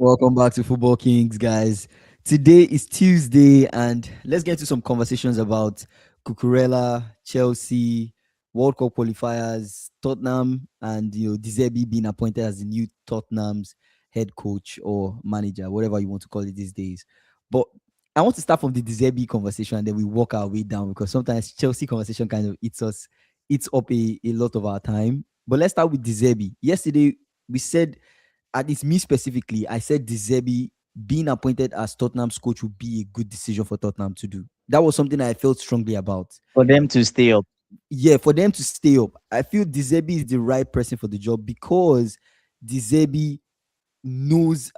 Welcome back to Football Kings, guys. Today is Tuesday, and let's get into some conversations about Cucurella, Chelsea, World Cup qualifiers, Tottenham, and De Zerbi being appointed as the new Tottenham's head coach or manager, whatever you want to call it these days. But I want to start from the De Zerbi conversation, and then we walk our way down because sometimes Chelsea conversation kind of eats up a lot of our time. But let's start with De Zerbi. Yesterday, we said, at least me specifically, I said De Zerbi being appointed as Tottenham's coach would be a good decision for Tottenham to do. That was something I felt strongly about. For them to stay up. Yeah, for them to stay up. I feel De Zerbi is the right person for the job because De Zerbi knows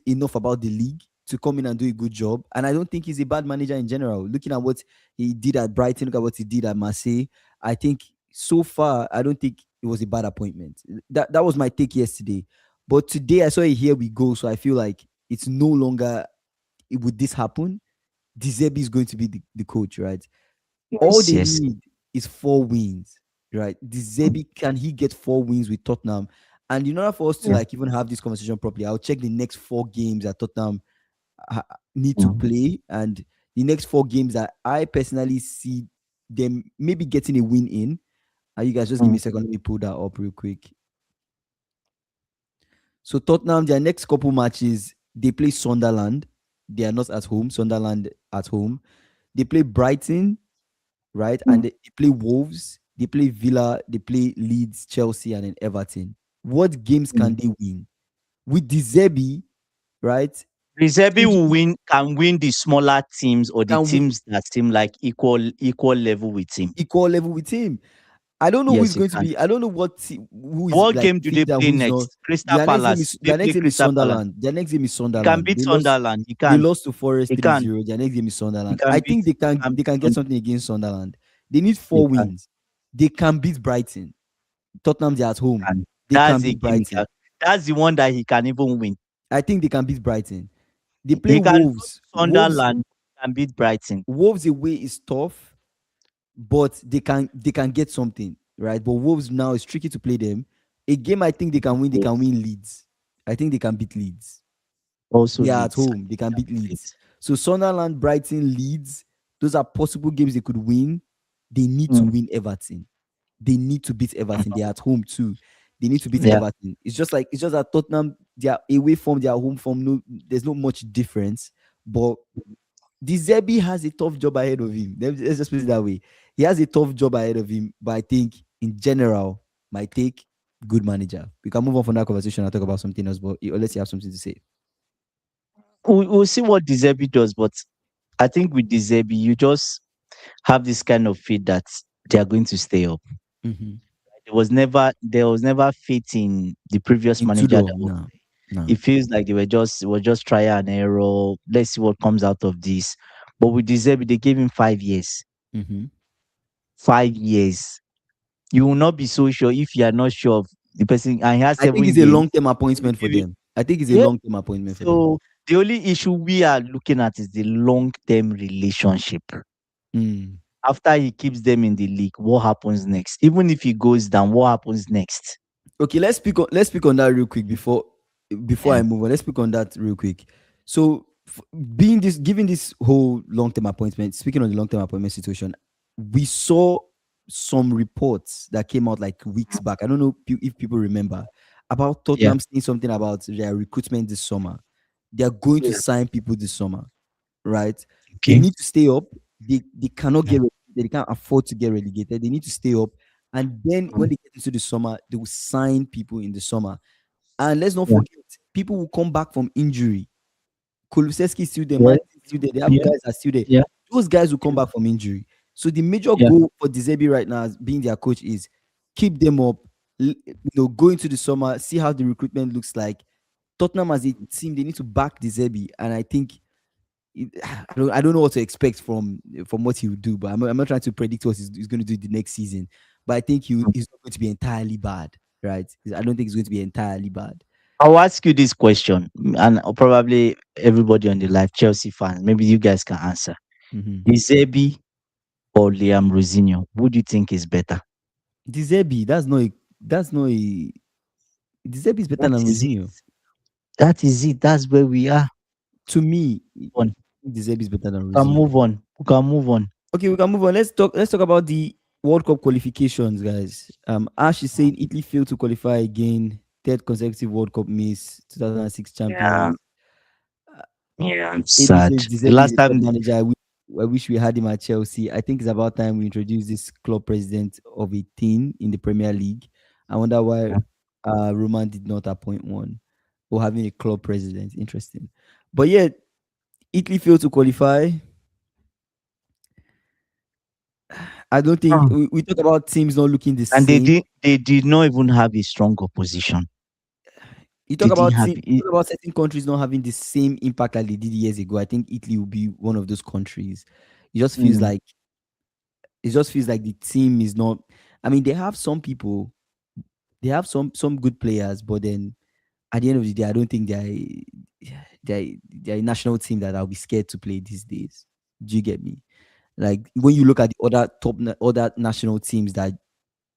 enough about the league to come in and do a good job. And I don't think he's a bad manager in general. Looking at what he did at Brighton, look at what he did at Marseille, I think so far, I don't think it was a bad appointment. That was my take yesterday. But today I saw it, here we go. So I feel like it's no longer, would this happen? De Zerbi is going to be the coach, right? All they need is 4 wins, right? De Zerbi, can he get 4 wins with Tottenham? And in order for us to even have this conversation properly, I'll check the next 4 games that Tottenham need to play, and the next 4 games that I personally see them maybe getting a win in. You guys just give me a second. Let me pull that up real quick. So Tottenham, their next couple matches, they play Sunderland. They are not at home. Sunderland at home. They play Brighton, right? And they play Wolves. They play Villa. They play Leeds, Chelsea, and then Everton. What games can they win? With De Zerbi, right? De Zerbi can win the smaller teams or the teams that seem like equal level with him. Equal level with him. I don't know who's going to be. I don't know what game do they play next? Crystal Palace. Their next game is Sunderland. Their next game is Sunderland. Can beat Sunderland. They lost to Forest 3-0. Their next game is Sunderland. I think they can get something against Sunderland. They need 4 wins. They can beat Brighton. Tottenham, they're at home. They can beat Brighton. That's the one that he can even win. I think they can beat Brighton. They play Wolves. Sunderland can beat Brighton. Wolves away is tough, but they can get something, right? But Wolves now is tricky to play them. A game I think they can win. They can win Leeds. I think they can beat Leeds. Also, yeah, at home they can beat Leeds. So Sunderland, Brighton, Leeds, those are possible games they could win. They need to win Everton. They need to beat Everton. They're at home too. They need to beat Everton. It's just that Tottenham, their away form, their home form, no, there's not much difference. But De Zerbi has a tough job ahead of him. Let's just put it that way. He has a tough job ahead of him. But I think, in general, my take, good manager. We can move on from that conversation and talk about something else. But unless you have something to say. We'll see what De Zerbi does. But I think with De Zerbi, you just have this kind of faith that they are going to stay up. Mm-hmm. There was never faith in the previous manager. No. It feels like they were just trial and error. Let's see what comes out of this. But with De Zerbi, they gave him 5 years. 5 years. You will not be so sure if you are not sure of the person. And he has I think it's a long-term appointment for them. I think it's a long-term appointment for them. So the only issue we are looking at is the long-term relationship. After he keeps them in the league, what happens next? Even if he goes down, what happens next? Okay, let's speak on that real quick before I move on. Let's speak on that real quick. So, given this whole long-term appointment, speaking on the long-term appointment situation, we saw some reports that came out like weeks back. I don't know if people remember about Tottenham saying something about their recruitment this summer. They are going to sign people this summer, right? Okay. They need to stay up. They cannot get relegated. They can't afford to get relegated. They need to stay up. And then when they get into the summer, they will sign people in the summer. And let's not forget, people will come back from injury. Kulusevski is still there. Martin is still there. The other guys are still there. Those guys will come back from injury. So the major goal for De Zerbi right now, as being their coach, is keep them up. Go into the summer, see how the recruitment looks like. Tottenham as a team, they need to back De Zerbi, and I think I don't know what to expect from what he will do. But I'm not trying to predict what he's going to do the next season. But I think he's not going to be entirely bad, right? I don't think he's going to be entirely bad. I'll ask you this question, and probably everybody on the live, Chelsea fans, maybe you guys can answer. De Zerbi or Liam Rosinho, who do you think is better? De Zerbi, De Zerbi is better than Rosinho. That is it. That's where we are. To me, On. De Zerbi is better than We can Rossi. move on. We can move on. Okay, we can move on. Let's talk about the World Cup qualifications, guys. Ash is saying Italy failed to qualify again. Third consecutive World Cup miss. 2006 Yeah. champions. Yeah. I'm AB sad. says De The Zerbi is last a top time, manager. I wish we had him at Chelsea. I think it's about time we introduce this club president of a team in the Premier League. I wonder why Roman did not appoint one or having a club president. Interesting. But yeah, Italy failed to qualify. I don't think ah, we talk about teams not looking the and same. they did not even have a strong opposition. You They talk didn't about have you it. talk about certain countries not having the same impact like they did years ago. I think Italy will be one of those countries. It just feels Mm. like it just feels like the team is not. I mean, they have some people, they have some good players, but then at the end of the day, I don't think they're a national team that I'll be scared to play these days. Do you get me? Like when you look at the other national teams that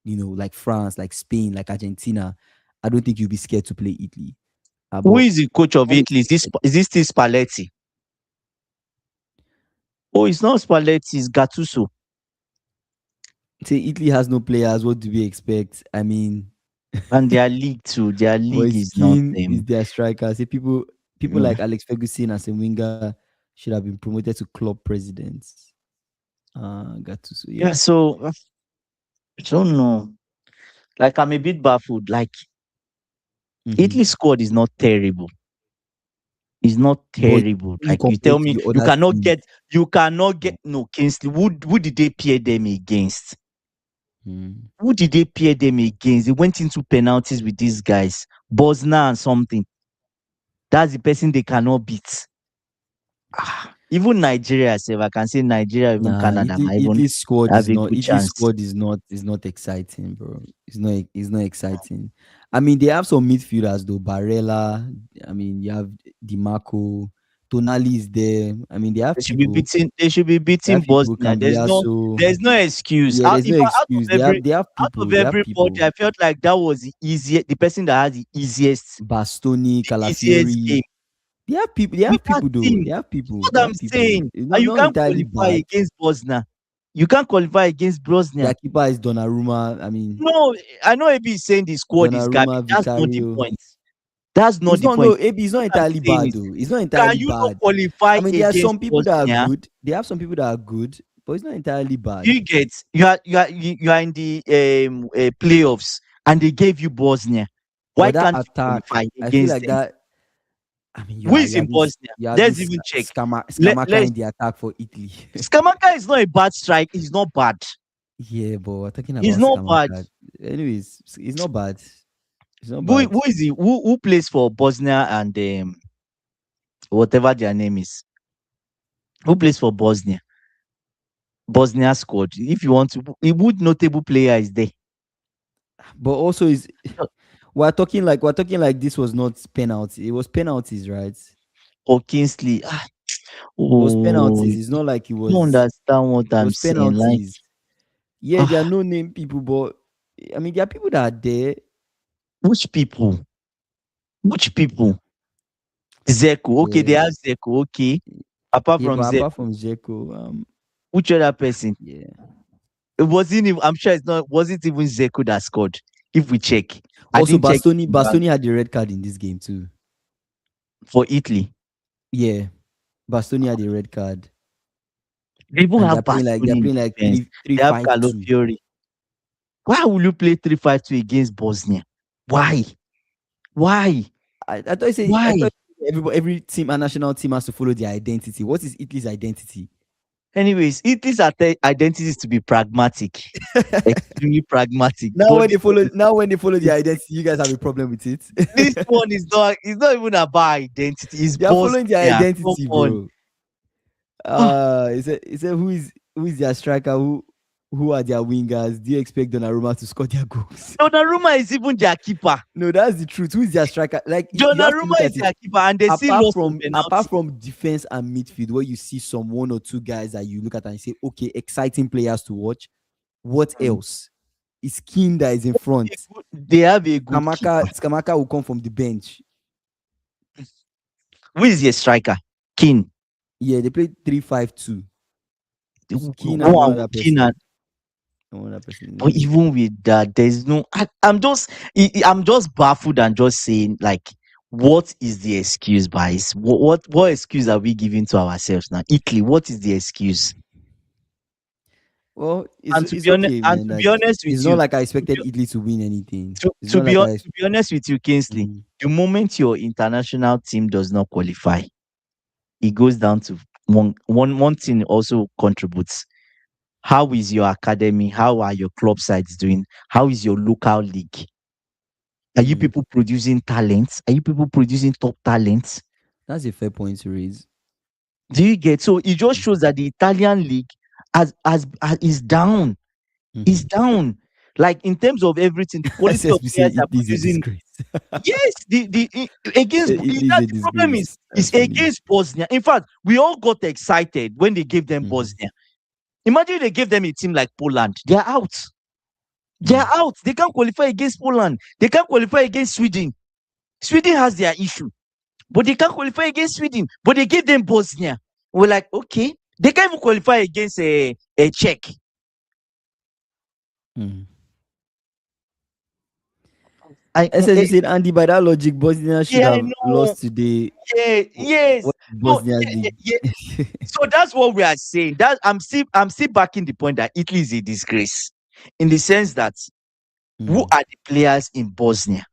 like France, like Spain, like Argentina, I don't think you'll be scared to play Italy. Who But is the coach of having Italy? Is this still Spalletti? Oh, it's not Spalletti. It's Gattuso. say Italy has no players, what do we expect? I mean, And their league too. Their league Moise is not Kean is their striker. Say people mm. like Alex Ferguson and Wenger should have been promoted to club presidents. Gattuso, Yeah. yeah. So I don't know. Like I'm a bit baffled. Like Hmm. Italy squad is not terrible. It's not But terrible. when you Like you compare tell it to me, the other teams, you cannot get no Kingsley. Who did they pair them against? mm, Who did they pair them against? They went into penalties with these guys, Bosna and something. That's the person they cannot beat. Even Nigeria, sef, I can say Nigeria, even nah, Canada, might even Italy's squad have is a not. good Italy's chance. squad is not exciting, bro. It's not exciting. I mean, they have some midfielders though. Barella. I mean, you have Dimarco. Tonali is there. I mean, they have people. They should be They beating have people. Bosnia. Cambiaso. There's no excuse. Yeah, there's no Out of excuse. They have out people. of They have everybody, people. I felt like that was the person that had Bastoni, the easiest Calafiori. game. They have people. They With have that people though. team, They have that's people. They what I'm have people. saying. It's And you not can't entirely qualify bad. against Bosnia. You can't qualify against Their Bosnia. keeper is Donnarumma. I mean, No, I know AB is saying the squad is Donnarumma, garbage. That's not the Vicario. point. That's not It's the not point. no AB. It's not What I'm entirely saying bad is, though. It's not can entirely you not bad. qualify I mean, there are against some people that are Bosnia? good. They have some people that are good, but it's not entirely bad. You get you are in the playoffs and they gave you Bosnia. Why But that can't you attack, qualify I feel against like them? that. I mean, Who is in Bosnia? you have Let's this even check. Skamaka Let's in the attack for Italy. Skamaka is not a bad strike. He's not bad. Yeah, but we're talking He's about not bad. Skamaka. Anyways, it's not bad. It's not bad. Who is he? Who plays for Bosnia and whatever their name is? Who plays for Bosnia? Bosnia squad. If you want to, a good notable player is there. But also is we're talking like this was not penalty. It was penalties, right? Or Kingsley. It was Oh, penalties. you It's not like don't understand what it I'm was saying. Like, penalties. Yeah, there are ah, no name people, but I mean there are people that are there. which people? Which people? Zeko. Okay, they Yeah, have Zeko. Okay. Apart yeah, from but apart Zeko, from Zeko, which other person? yeah. It wasn't even, I'm sure it's not, wasn't even Zeko that scored. If we check, I Also, didn't check back Bastoni had the red card in this game too. for Italy. Yeah, Bastoni had the red card, They even and have they're Bastoni in playing like defense. three They have five two. Calafiori. Why will you play 3-5-2 against Bosnia? Why? Why? I Why? thought every team and national team has to follow their identity. What is Italy's identity? Anyways, Italy's identity is to be pragmatic, extremely pragmatic. Now But when they follow their identity, you guys have a problem with it. this one is not, it's not even about identity. It's They are following their Bosnia. Come identity, on. bro. Ah, He said who is their striker? Who are their wingers? Do you expect Donnarumma to score their goals? Donnarumma is even their keeper. No, that's the truth. Who is their striker? Like you have to look Donnarumma is at it. their keeper, and they still lost on Apart penalty. from defense and midfield, where you see some one or two guys that you look at and you say, okay, exciting players to watch. What Mm. else? Is Keane that is in front. They have a good keeper. Skamaka will come from the bench. Who is your striker? Keane. Yeah, they played 3-5-2. It's Keane and Who one are other Keane person. And one other person in the But middle. even with that, there's no. I'm just baffled and just saying, like, what is the excuse, guys? What excuse are we giving to ourselves now? Italy, what is the excuse? Well, And to it's be honest, okay, man. Like with it's not you, like I expected Italy to win anything. It's not like I. to be honest with you, Kingsley, Mhm. the moment your international team does not qualify, it goes down to one thing also contributes. How is your academy? How are your club sides doing? How is your local league? Are you Mm. people producing talents? Are you people producing top talents? That's a fair point to raise. Do you get? So it just Mm-hmm. shows that the Italian league is down. Is Mm-hmm. down. Like in terms of everything, the quality of SSB say players are Italy is a producing. disgrace. Yes, Say against Italy is that a the problem disgrace. is That's funny. against Bosnia. In fact, we all got excited when they gave them Mm-hmm. Bosnia. Imagine they gave them a team like Poland. They are out. They Mm. are out. They can't qualify against Poland. They can't qualify against Sweden. Sweden has their issue, but they can't qualify against Sweden. But they gave them Bosnia. We're like, okay, they can't even qualify against a Czech. Mm. I, SSB said Andy, by that logic, Bosnia should yeah, I have know. lost today. Yeah, yes. What No, Bosnia's league? yeah. So that's what we are saying. That I'm still backing the point that Italy is a disgrace in the sense that who Mm. are the players in Bosnia?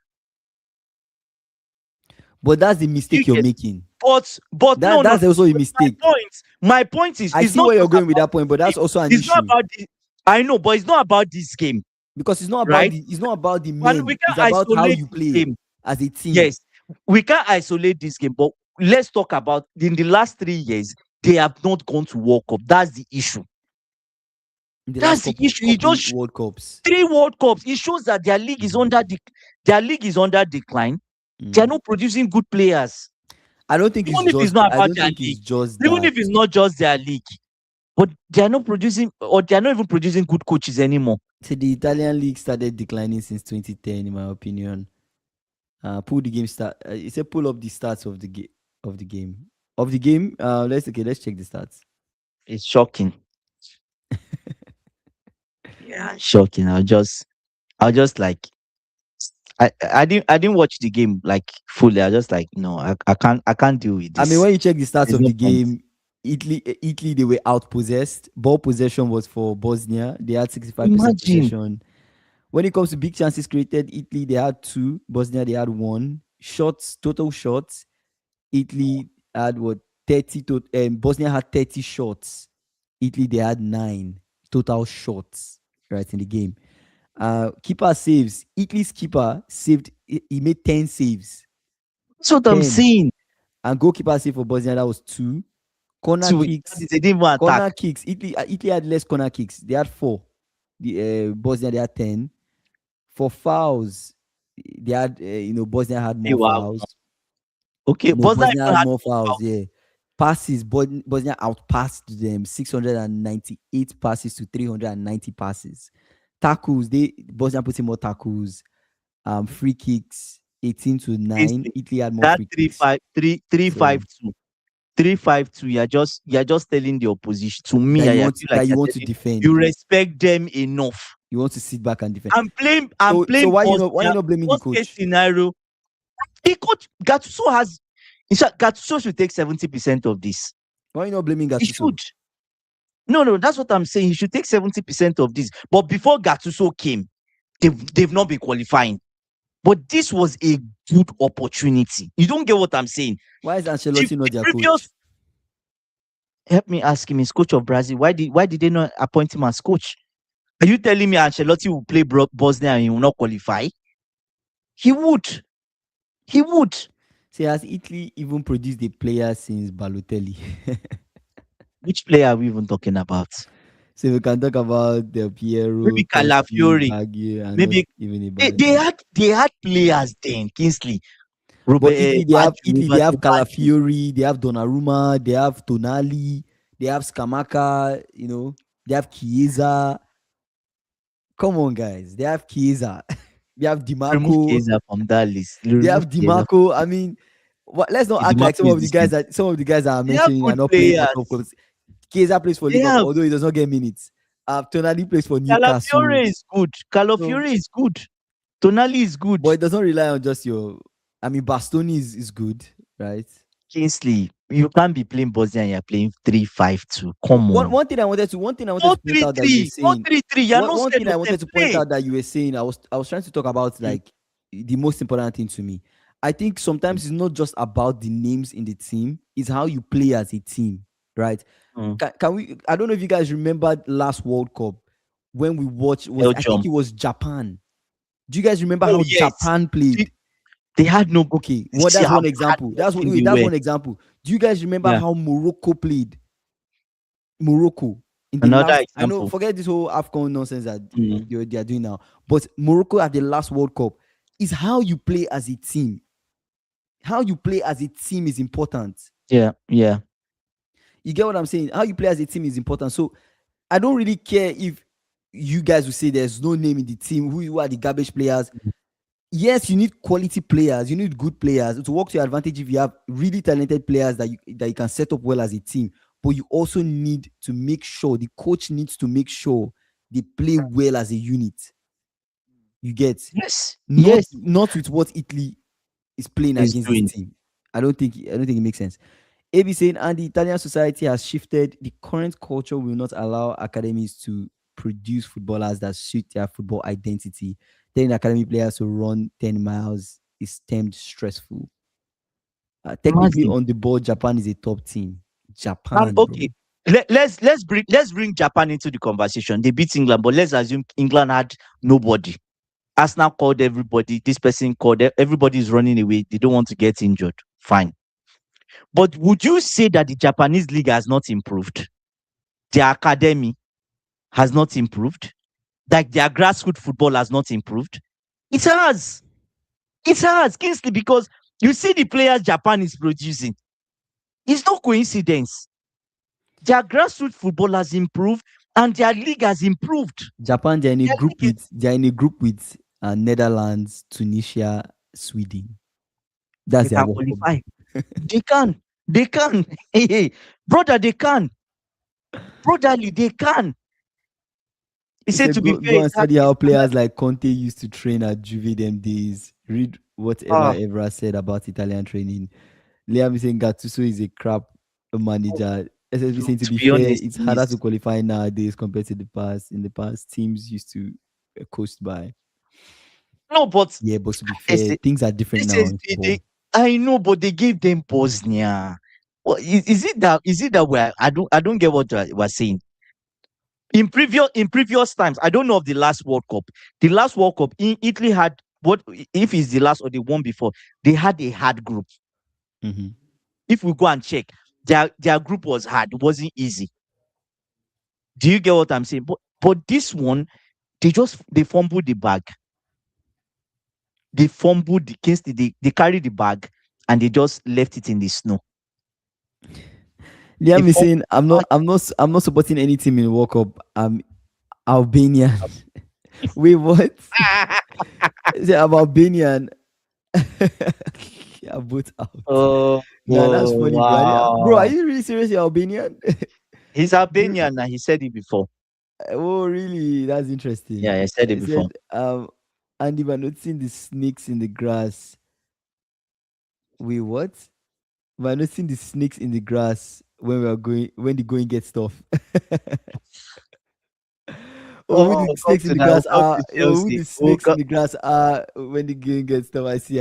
But that's the You mistake you're get, making. but no, no, no. That's also a But my mistake. point, my point is, I it's see not where you're just going with about that point, this but that's game. also an It's not issue about the. I know, but it's not about this game, because right? it's not about the And we men. can't It's about how isolate you this play game. as a team. Yes, we can't isolate this game, but let's talk about in the last 3 years, they have not gone to World Cup. That's the issue. In the last That's the couple issue. It couple just World Cups. 3 World Cups. It shows that Mhm. their league is under decline. They are Mm. not producing good players. I don't think it's Even if it's just. not I about don't their think it's league, just even that. if it's not just their league, but they are not producing or they are not even producing good coaches anymore. See, the Italian league started declining since 2010, in my opinion. Pull the game start. It said pull up the stats of the game of the game of the game. Let's check the stats. It's shocking. Yeah, shocking. I'll just like I didn't watch the game like fully. I just like no, I can't deal with I mean, this. when you check the stats There's of no the point. game, Italy they were outpossessed. Ball possession was for Bosnia. They had 65% Imagine possession. When it comes to big chances created, Italy they had two. Bosnia they had one. Shots, total shots. Italy had what 30 to Bosnia had 30 shots. Italy they had 9 total shots right in the game. Keeper saves. Italy's keeper saved. He made 10 saves. that's what I'm 10. saying. And goalkeeper save for Bosnia that was 2. Corner So kicks. they didn't even attack. Corner kicks. Italy had less corner kicks. They had 4. The Bosnia they had 10. For fouls, they had Bosnia had Hey, more wow. fouls. Okay, No, Bosnia Bosnia even had had more more fouls. fouls. Yeah, passes. Bosnia outpassed them 698 passes to 390 passes. Tackles. Bosnia put in more tackles. Free kicks 18-9. Kingsley, Italy had more that free three kicks. five three three five So two 352. You're just telling the opposition. To me, that I feel like you you're want to telling you defend. respect them enough. You want to sit back and defend. I'm So playing why you Bosnia. not blaming the Worst case coach? scenario, the coach Gattuso has. In fact, Gattuso should take 70% of this. Why you not blaming He Gattuso? should. No, no, that's what I'm saying. He should take 70% of this. But before Gattuso came, they've not been qualifying. But this was a good opportunity. You don't get what I'm saying. Why is The, Ancelotti not the their previous, coach? help me ask him, he's coach of Brazil. Why did they not appoint him as coach? Are you telling me Ancelotti will play Bosnia and he will not qualify? He would. He would. See, has Italy even produced a player since Balotelli? Which player are we even talking about? So we can talk about Del Piero, Maybe Totti, Calafiori. Baggio, and not Maybe even a they Balotelli. had players then. Kingsley, But Robert, Italy, they have Roberto Baggio. Calafiori, they have Donnarumma, they have Tonali, they have Scamacca, they have Chiesa. Come on, guys. They have Chiesa. They have Remove Dimarco. Chiesa from that list. They have Remove Chiesa. Dimarco. I mean, Let's not If the act like market is the same, some of the guys that are they have mentioning are good not playing for top players. clubs. Keza plays for They Liverpool, have although he does not get minutes. Tonali plays for Newcastle. Calafiore is good. So, Calafiore is good. Tonali is good. but it does not rely on just your. I mean, Bastoni is good, right? Kingsley, you can't be playing Bosnia and you're playing 3-5-2. One, Come one on. one thing I wanted to one thing I wanted Four to point three out that you were three. Four saying three three. You're one not one scared thing of I them. wanted to point Play. out that you were saying I was trying to talk about Mm, like the most important thing to me. I think mm, sometimes it's not just about the names in the team; it's how you play as a team, right? mm. Can we? I don't know if you guys remember last World Cup when we watched. I think Belgium. it was Japan. Do you guys remember Oh how yes. Japan They, played? they had no. Okay, You see that's how one bad example. looking they That's were. one example. Do you guys remember Yeah. how Morocco played? Morocco in the Another last. I know. example. Forget this whole Afcon nonsense that Mm. they are doing now. But Morocco at the last World Cup is how you play as a team. How you play as a team is important. Yeah. Yeah. You get what I'm saying? How you play as a team is important. So I don't really care if you guys will say there's no name in the team. Who are the garbage players? Yes, you need quality players. You need good players to work to your advantage. If you have really talented players that you can set up well as a team, but you also need to make sure the coach needs to make sure they play well as a unit. You get Yes. not Yes. not with what Italy is playing He's against this doing. team. I don't think it makes sense. AB saying, and the Italian society has shifted. The current culture will not allow academies to produce footballers that suit their football identity. Telling academy players to run 10 miles is termed stressful. Technically, Imagine. on the board, Japan is a top team. And Japan, bro. okay. Let's bring Japan into the conversation. They beat England, but let's assume England had nobody. Arsenal called everybody. This person called. Everybody is running away. They don't want to get injured. Fine. But would you say that the Japanese league has not improved? Their academy has not improved? Like their grassroots football has not improved? It has. It has, Kingsley, because you see the players Japan is producing. It's no coincidence. Their grassroots football has improved and their league has improved. Japan, they're in a Their group league is, with they're in a group with Netherlands, Tunisia, Sweden. That's they their can World Cup qualify. group. They can. They can. Hey, hey, brother, they can. Brotherly, they can. He He said, said, to be go fair, and it has study a how standard. players like Conte used to train at Juve them days. Read whatever Ah, Evra said about Italian training. Liam is saying Gattuso is a crap manager. SSB saying, to to be be fair, honest, it's harder to qualify nowadays compared to the past. In the past, teams used to coast by. no, but Yeah, but to be this fair, things are different now in they, football. I know, but they gave them Bosnia. Well, is it that I don't get what we're saying. In previous times, I don't know of the last World Cup. The last World Cup, Italy had what, if it's the last or the one before, they had a hard group. Mhm. If we go and check, their group was hard, it wasn't easy. Do you get what I'm saying? But this one, they fumbled the bag. They fumbled the case, they carried the bag and they just left it in the snow. They Liam is fumbled saying, the bag. I'm not supporting any team in World Cup. I'm Albanian. Wait, what? Is it I'm Albanian? Yeah, both out. Oh, Nah, that's funny, bro. Bro, are wow. you really serious? You're Albanian? He's Do Albanian and he said it before. Oh, really? That's interesting. Yeah, I said it I before. said, Andy, we're noticing the snakes in the grass. Wait, what? We're noticing the snakes in the grass when the going gets tough. Oh, with Oh, the come snakes in to the now. grass Come are to with Chelsea. the Oh, snakes in the grass are when the game gets tough. I see.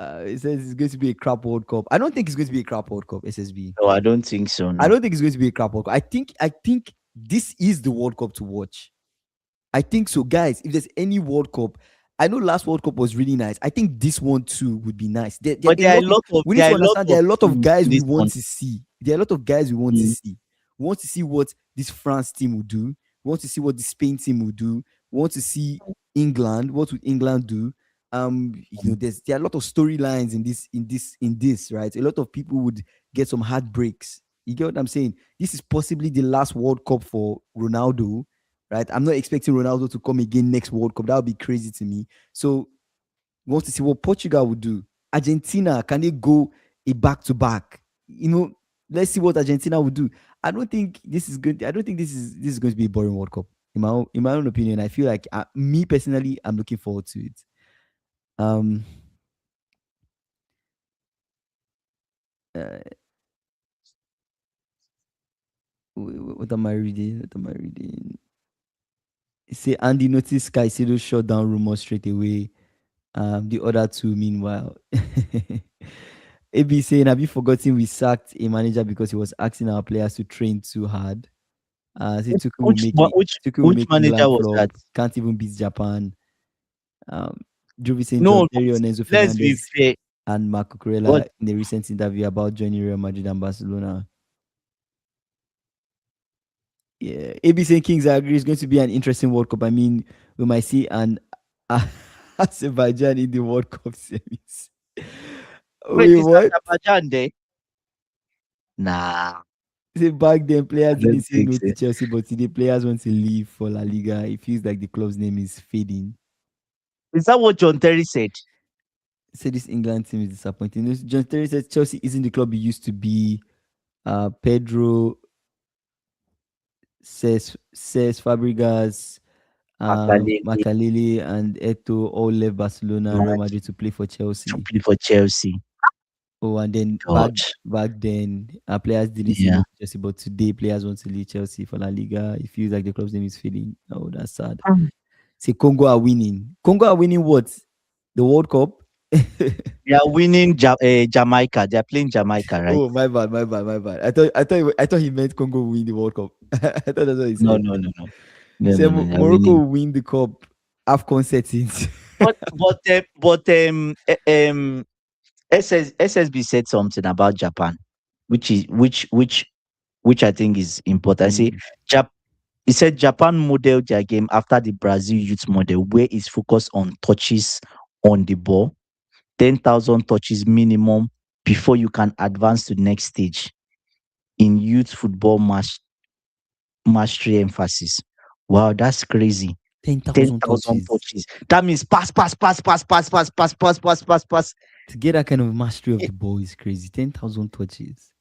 It says it's going to be a crap World Cup. I don't think it's going to be a crap World Cup, SSB. no, I don't think so. I No. don't think it's going to be a crap World Cup. I think this is the World Cup to watch. I think so, guys. If there's any World Cup, I know last World Cup was really nice. I think this one too would be nice. There But are a lot of we need there to are a lot understand there of are a lot of teams guys in we this want one. to see. There are a lot of guys we want to Mm. see. We want to see what this France team will do. We want to see what the Spain team will do. We want to see England. What would England do? There are a lot of storylines in this, right? A lot of people would get some heartbreaks. You get what I'm saying? This is possibly the last World Cup for Ronaldo, right? I'm not expecting Ronaldo to come again next World Cup. That would be crazy to me. So we want to see what Portugal would do. Argentina, can they go a back to back? Let's see what Argentina will do. I don't think this is good. I don't think this is going to be a boring World Cup. In my own opinion, I feel like me personally, I'm looking forward to it. Um, uh, what am I reading? What am I reading? Say Andy noticed Caicedo shut down rumors straight away. The other two, meanwhile, AB saying, "Have you forgotten we sacked a manager because he was asking our players to train too hard?" Say Which Tuku will which make one- it. which Tuku will which make manager England was flop. that? Can't even beat Japan. Um, Jovi saying No, John but Terry and Enzo let's be Fernandez fair. and Marco But Cucurella in a recent interview about joining Real Madrid and Barcelona. Yeah, AB saying Kings, I agree. It's going to be an interesting World Cup. I mean, we might see an Azerbaijan in the World Cup semis. wait, Wait, is what? Azerbaijan there? Nah, Say back then, players I didn't don't say think no so. to Chelsea, but today players want to leave for La Liga. It feels like the club's name is fading. Is that what John Terry said? Say this England team is disappointing. John Terry says Chelsea isn't the club it used to be. Pedro says Fabregas, Makaleli Makaleli, and Eto all left Barcelona and Real man Madrid to play for to Chelsea. play for Chelsea. Oh, and then back God, back then, players didn't say no yeah. to Chelsea, but today players want to leave Chelsea for La Liga. It feels like the club's name is fading. Oh, that's sad. Say Congo are winning. Congo are winning what? The World Cup? They are winning Jamaica. They are playing Jamaica, right? Oh, my bad, my bad, my bad. I thought he meant Congo will win the World Cup. I thought that's what he No, said. no, no, no, no, Say no, no. They are Morocco winning. will win the cup. AFCON settings. But SSB said something about Japan, which I think is important. I say Mm. Jap. He said Japan modeled their game after the Brazil youth model, where it's focused on touches on the ball, 10,000 touches minimum before you can advance to next stage in youth football mastery emphasis. Wow, that's crazy. 10,000 10,000 touches. touches. That means pass, pass, pass, pass, pass, pass, pass, pass, pass, pass, pass. To get that kind of mastery of the ball is crazy. 10,000 touches.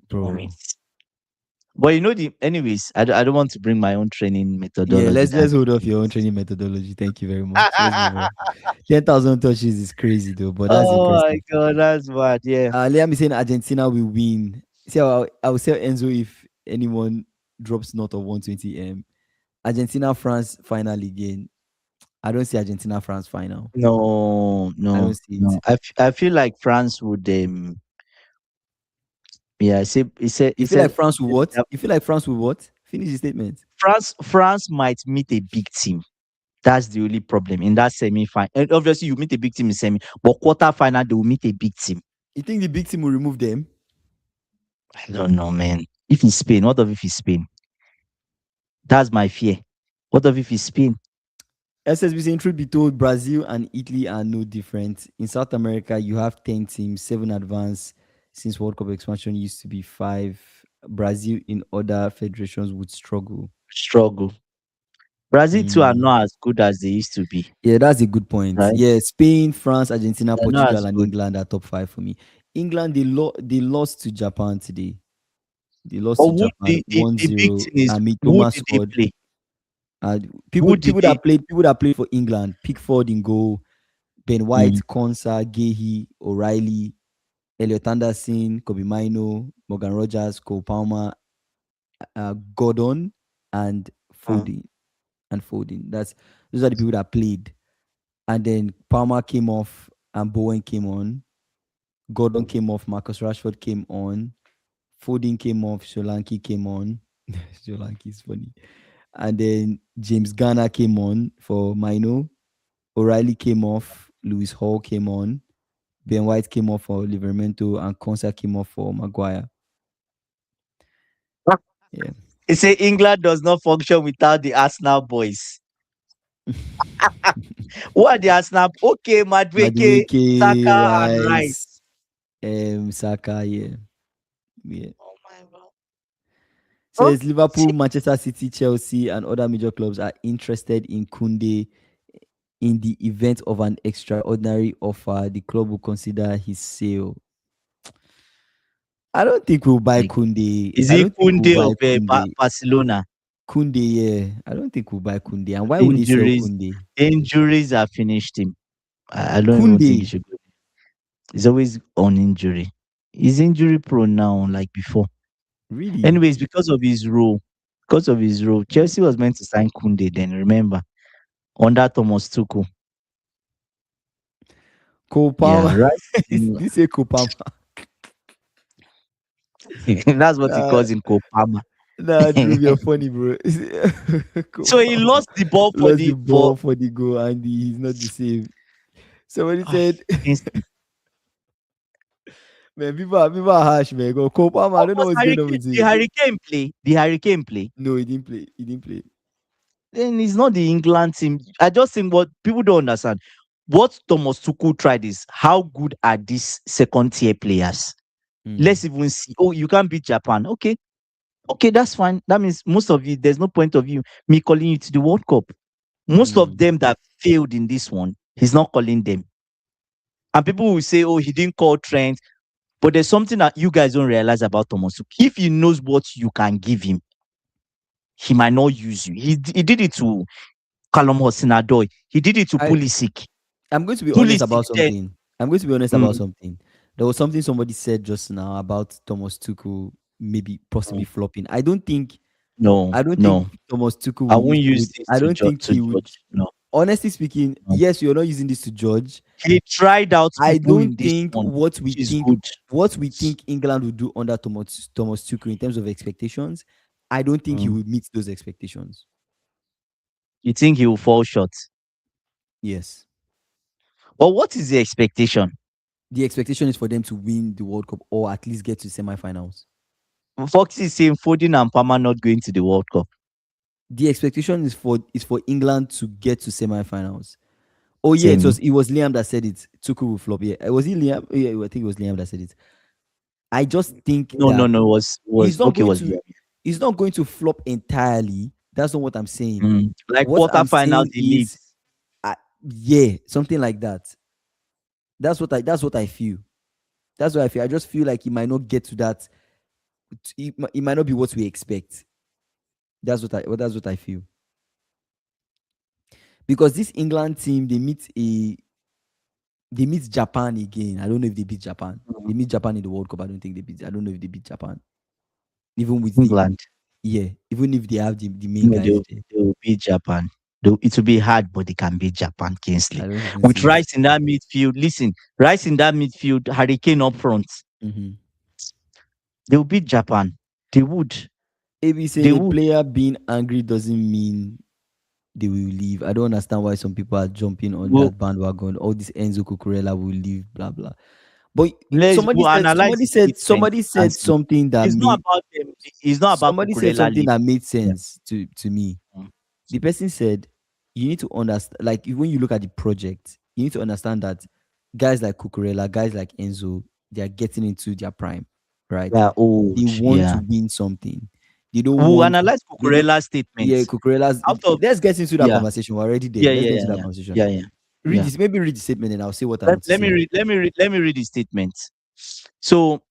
Bro. But anyways, I don't want to bring my own training Yeah, methodology let's down. let's hold off your own training methodology. Thank you very much. Let's move on. 10,000 touches is crazy though, but that's Oh my impressive. god, that's bad. Yeah. Liam is saying Argentina will win. See, I will tell Enzo if anyone drops north of 120 m. Argentina France final again. I don't see Argentina France final. No, I no, don't see it. no. I feel like France would yeah, You feel like France will what? You feel like France will what? Finish the statement. France might meet a big team. That's the only problem in that semi final. And obviously you meet a big team in semi, but quarter final they will meet a big team. You think the big team will remove them? I don't know, man. If it's Spain, what if it's Spain? That's my fear. What if it's Spain? SSB saying, truth be told, Brazil and Italy are no different. In South America, you have 10 teams, 7 advance. Since World Cup expansion used to be 5. Brazil in other federations would struggle. Struggle. Brazil too are Mm. not as good as they used to be, Yeah, that's a good point. right? Yeah, Spain, France, Argentina, They're not as Portugal, and good. England are top 5 for me. England, they lost to Japan today. They lost But to Japan the big 1-0. thing is, And who Mitoma did they scored. play? People Who did people they? that played for England: Pickford in goal, Ben White, Mm, Konsa, Gehi, O'Reilly, Elliot Anderson, Kobe Mino, Morgan Rogers, Cole Palmer, Gordon, and mm, Foden. Those are the people that played. And then Palmer came off and Bowen came on. Gordon came off, Marcus Rashford came on, Foden came off, Solanke came on. Solanke is funny. And then James Garner came on for Mino. O'Reilly came off, Lewis Hall came on, Ben White came off for Livermento, and Konsa came off for Maguire. Yeah. They say England does not function without the Arsenal boys. Who are the Arsenal? Okay, Madueke, Madueke, Saka, and Rice, Rice. Saka, yeah. Yeah. Oh my god. Says Liverpool, Okay. Manchester City, Chelsea, and other major clubs are interested in Kunde in the event of an extraordinary offer, the club will consider his sale. I don't think we'll buy Like, Kunde. is I it don't think we'll Kunde buy of Kunde. Barcelona? Kunde, yeah. I don't think we'll buy Kunde. And why would they sell Injuries, Kunde? injuries have finished him. I don't even Kunde, think he should go. He's always on injury. He's injury prone now, like before. really? Anyways, because of his role, Chelsea was meant to sign Kunde then, remember, under Thomas Tuchel. Cole Yeah, Palmer. right. This say Cole Palmer. That's what he Nah, calls him, Kopama. nah, Drew, you're funny, bro. Cole So he Palmer lost the ball for lost the the for ball for the goal and he's not the same. Somebody ah, said, against him. man, people are harsh, man. Go Cole Palmer. I Of don't know course, what's going on with The him. Hurricane play. The Hurricane play. No, he didn't play. He didn't play. Then it's not the England team. I just think what people don't understand. What Thomas Tuchel tried is how good are these second tier players? Mm, Let's even see. Oh, you can't beat Japan. Okay, okay, that's fine. That means most of you, there's no point of you me calling you to the World Cup. Most of mm. them that failed in this one, he's not calling them. And people will say, oh, he didn't call Trent. But there's something that you guys don't realize about Thomas Tuchel. If he knows what you can give him, he might not use you. He did it to Callum Hudson-Odoi. He did it to I Pulisic. I'm going to be honest Pulisic about then. something. I'm going to be honest about Mm, something. There was something somebody said just now about Thomas Tuchel maybe possibly mm. flopping. No, I don't think no. Thomas Tuchel I will won't need use would this I don't think to he would, judge. No, honestly speaking, no. yes, you're not using this to judge. He tried out I people don't in this think one, which is good. what we think England would do under Thomas Tuchel in terms of expectations. I don't think he Mm. will meet those expectations. You think he will fall short? Yes. But what is the expectation? The expectation is for them to win the World Cup or at least get to semifinals. Fox is saying Foden and Palmer not going to the World Cup. The expectation is for England to get to semifinals. Oh yeah, Same. it was Liam that said it. Tuchel will flop. Yeah, was it Liam? Yeah, I think it was Liam that said it. I just think No, no, that no. he's Was not okay. going Was to he's not going to flop entirely. That's not what I'm saying. like What I'm quarterfinals saying the league. is, yeah, something like that. That's what I feel. That's what I feel. I just feel like he might not get to that. It might not be what we expect. That's what I feel. Because this England team, they meet Japan again. I don't know if they beat Japan. They meet Japan in the World Cup. I don't think they beat. I don't know if they beat Japan. Even with the England. Yeah, even if they have the main No, guys there, they will beat Japan. It will be hard, but they can beat Japan, Kingsley. I don't even With see it. Rice in that midfield, listen, Rice in that midfield, Hurricane up front, Mm-hmm. they will beat Japan. They would. AB They saying a would. player being angry doesn't mean they will leave. I don't understand why some people are jumping on We'll, that bandwagon. All this Enzo Cucurella will leave, blah blah. But we'll analyze his statement somebody and said see. something that It's not made about them. It's not about somebody said Cucurella something leaving. that made Yeah. sense to me. Mm. The person said you need to understand, like when you look at the project, you need to understand that guys like Cucurella, guys like Enzo, they are getting into their prime, right? They are old. They want to Yeah. win something. They don't We'll want analyze they don't Cucurella's Yeah, statements. Cucurella's. Out of Let's get into that yeah, conversation. We're already there. yeah, Let's yeah, get yeah, into that yeah, conversation. yeah, yeah, Read yeah. this, maybe read the statement and I'll say what I want to Let me say. read. Let me read the statement. So,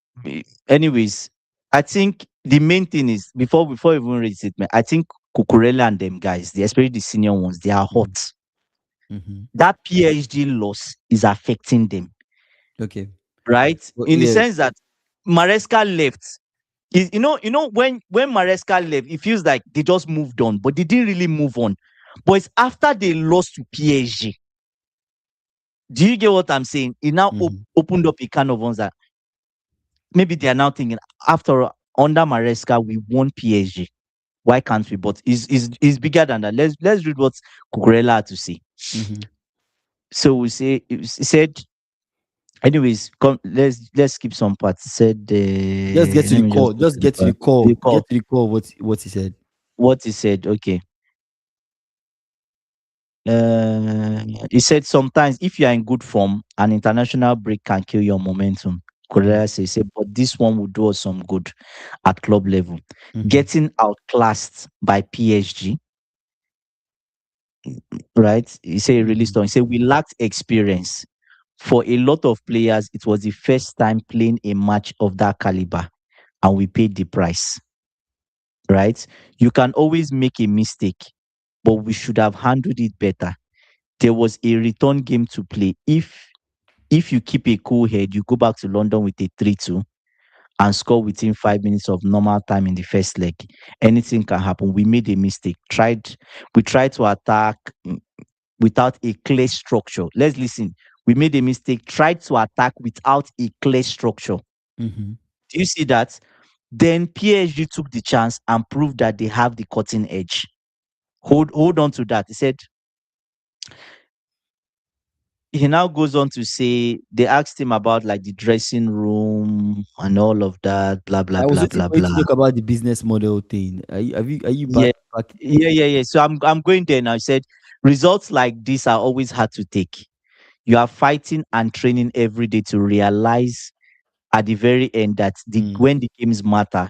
anyways, I think the main thing is before we even read the statement, I think Cucurella and them guys, especially the senior ones, they are Mhm, hot. mhm. That PhD loss is affecting them, Okay. right? Well, In the yeah. sense that Maresca left. When Maresca left, it feels like they just moved on, but they didn't really move on. But it's after they lost to PSG. Do you get what I'm saying? It now Mhm, opened up a can of worms that maybe they are now thinking after under Maresca we won PSG. Why can't we? But is bigger than that. Let's read what Cucurella had to say. mhm. So we say he said. Anyways, come, let's skip some parts. He said, Just get to let the me just core. go Just to the get to the part. core. The Get call. to the core. What he said. What he said. Okay. He said sometimes if you are in good form, an international break can kill your momentum. Mhm, Correa said, but this one will do us some good at club level. mhm, Getting outclassed by PSG, right? He said he released Mhm. on. He said we lacked experience. For a lot of players, it was the first time playing a match of that caliber, and we paid the price, right? You can always make a mistake, but we should have handled it better. There was a return game to play. If you keep a cool head, you go back to London with a 3-2 and score within 5 minutes of normal time in the first leg. Anything can happen. We made a mistake. We tried to attack without a clear structure. Let's listen. We made a mistake, tried to attack without a clear structure. Mhm. Do you see that? Then PSG took the chance and proved that they have the cutting edge. Hold on to that. He now goes on to say they asked him about like the dressing room and all of that, blah blah I was blah waiting blah for you to blah. talk about the business model thing. Are you Yeah, back? yeah. So I'm going there now. He said results like this are always hard to take. You are fighting and training every day to realize at the very end that Mm. when the games matter,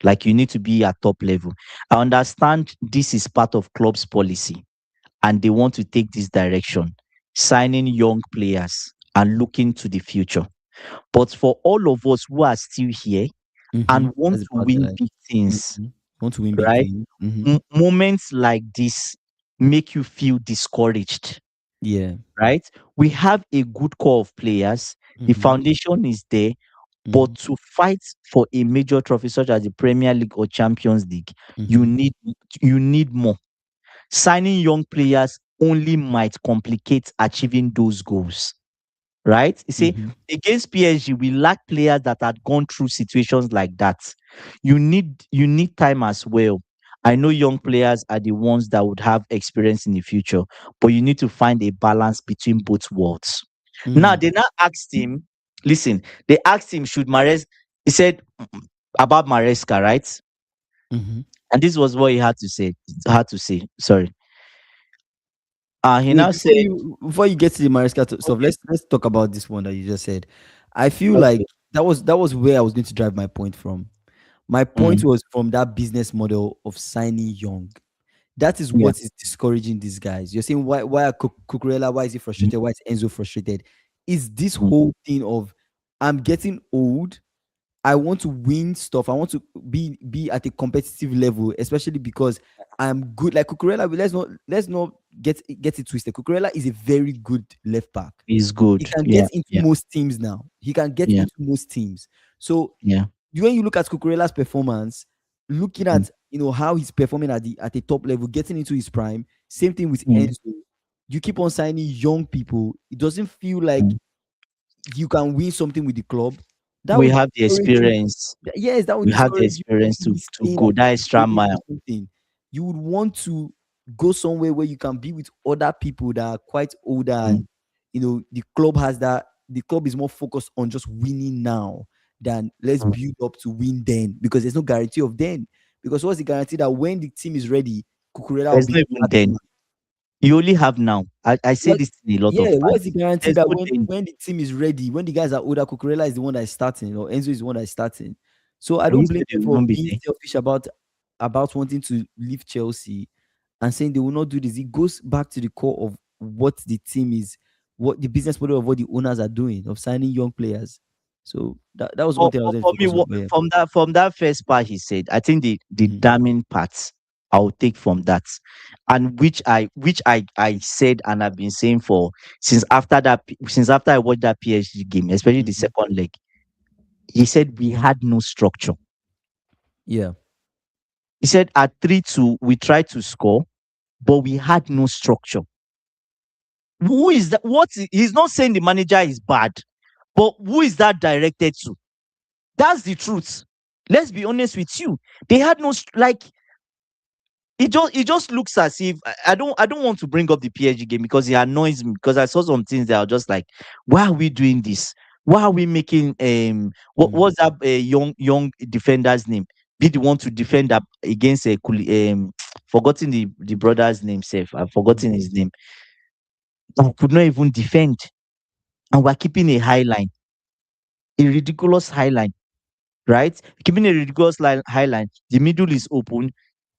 like you need to be at top level. I understand this is part of club's policy and they want to take this direction, signing young players and looking to the future. But for all of us who are still here Mhm. and want That's the to part that win I big things, mhm. Want to win big right? things. Mhm. Moments like this make you feel discouraged, Yeah. right? We have a good core of players. The Mhm. foundation is there, but Mhm. to fight for a major trophy such as the Premier League or Champions League, you Mhm. need you need more. Signing young players only might complicate achieving those goals, right? You see, Mhm. against PSG, we lack players that had gone through situations like that. You need time as well. I know young players are the ones that would have experience in the future, but you need to find a balance between both worlds. Now Mm. they now asked him, listen, they asked him, should Mares he said about Maresca, right? Mhm. And this was what he had to say. Sorry. He Wait, now said, before you get to the Mariska stuff, okay, let's talk about this one that you just said. I feel like okay. that was where I was going to drive my point from. My point Mm, was from that business model of signing young. That is yeah. what is discouraging these guys. You're saying why are Cucurella, why is he Mm, frustrated? Why is Enzo frustrated? Is this mm, whole thing of I'm getting old, I want to win stuff. I want to be at a competitive level, especially because I'm good. Like Cucurella, let's not get it twisted. Cucurella is a very good left back. he's He good. can Yeah, get into yeah, most teams now. He can get yeah, into most teams. So yeah. when you look at Cucurella's performance, looking Mm, at how he's performing at the top level, getting into his prime. Same thing with mm, Enzo. You keep on signing young people. It doesn't feel like mm. you can win something with the club. That We would have the discourage you. experience. Yes, that would We have the discourage you from experience maybe to staying go at that extra Premier or mile. something. You would want to go somewhere where you can be with other people that are quite older, Mm, and the club is more focused on just winning now than let's mm. build up to win then, because there's no guarantee of then. Because what's the guarantee that when the team is ready, Cucurella will There's be no the even starting then. man? You only have now. I say What this thing a lot of Yeah, what's the times. guarantee There's that no then. when the team is ready, when the guys are older, Cucurella is the one that is starting, or Enzo is the one that is starting? So I Are you don't sure blame they them will for even be being there? selfish about wanting to leave Chelsea and saying they will not do this. It goes back to the core of what the team is, what the business model of what the owners are doing of signing young players. So that was one thing I was going to For me, focus on. Yeah. from that first part he said, I think the Mhm. damning parts I will take from that, and which I said and I've been saying for since after I watched that PSG game, especially the Mhm. second leg. He said we had no structure. Yeah. He said at 3-2 we tried to score, but we had no structure. Who is that? He's not saying the manager is bad, but who is that directed to? That's the truth. Let's be honest with you. They had no like it just looks as if I don't want to bring up the PSG game because it annoys me because I saw some things that are just like, why are we doing this? Why are we making Mm. what's that young defender's name? Be the one to defend up against a forgotten the brother's name safe. I've Mhm. forgotten his name. I could not even defend. And we're keeping a high line, a ridiculous high line, right? Keeping a ridiculous high line. The middle is open.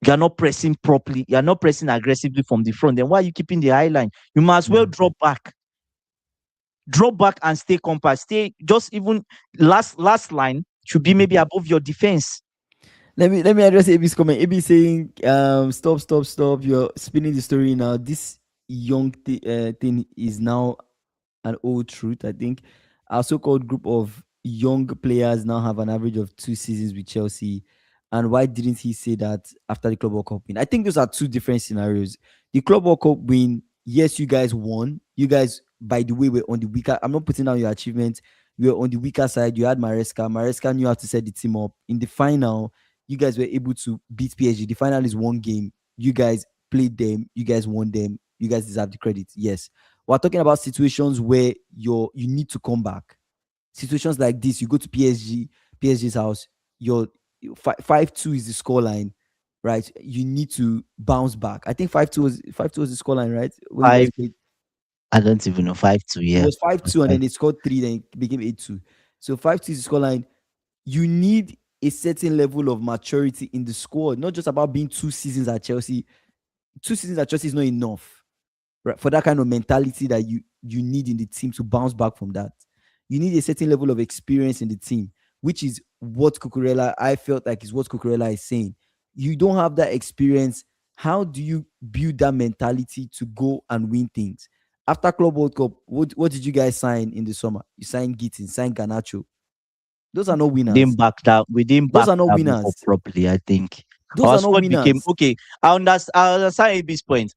You are not pressing properly. You are not pressing aggressively from the front. Then why are you keeping the high line? You might as well drop back and stay compact. Stay just even last line should be maybe above your defense. Let me address AB's comment. AB saying, stop. You're spinning the story now. This young thing is now an old truth. I think our so-called group of young players now have an average of 2 seasons with Chelsea. And why didn't he say that after the Club World Cup win? I think those are two different scenarios. The Club World Cup win, yes, you guys won. You guys, by the way, were on the weaker. I'm not putting down your achievements. You were on the weaker side. You had Maresca. Maresca knew how to set the team up. In the final, you guys were able to beat PSG. The final is one game. You guys played them. You guys won them. You guys deserve the credit. Yes. We're talking about situations where you need to come back. Situations like this, you go to PSG's house, your 5-2 is the scoreline, right? You need to bounce back. I think 5-2 was the scoreline, right? When you guys Five, played, I don't even know, 5-2. it Yeah. was five Was two, and five. then they scored three, then it became 8-2. So 5-2 is the scoreline. You need a certain level of maturity in the squad, not just about being 2 seasons at Chelsea. 2 seasons at Chelsea is not enough, right? For that kind of mentality that you need in the team to bounce back from that. You need a certain level of experience in the team, which is what Cucurella, I felt like, is what Cucurella is saying. You don't have that experience. How do you build that mentality to go and win things? After Club World Cup, what did you guys sign in the summer? You signed Gittin, signed Ganacho. Those are not winners. We didn't Those back are not that move up winners. properly, I think. Those Our are not squad became winners. okay. I understand AB's point.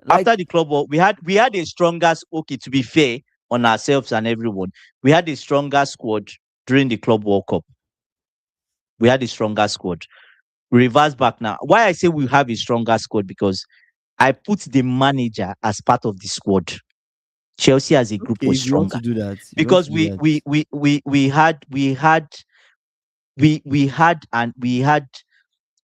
After Like, the Club World, we had a stronger okay, to be fair on ourselves and everyone. We had a stronger squad during the Club World Cup. We had a stronger squad. Reverse back now. Why I say we have a stronger squad, because I put the manager as part of the squad. Chelsea as a group okay, was if you want stronger to do that, if you want to because do we that. we we we we had we had we had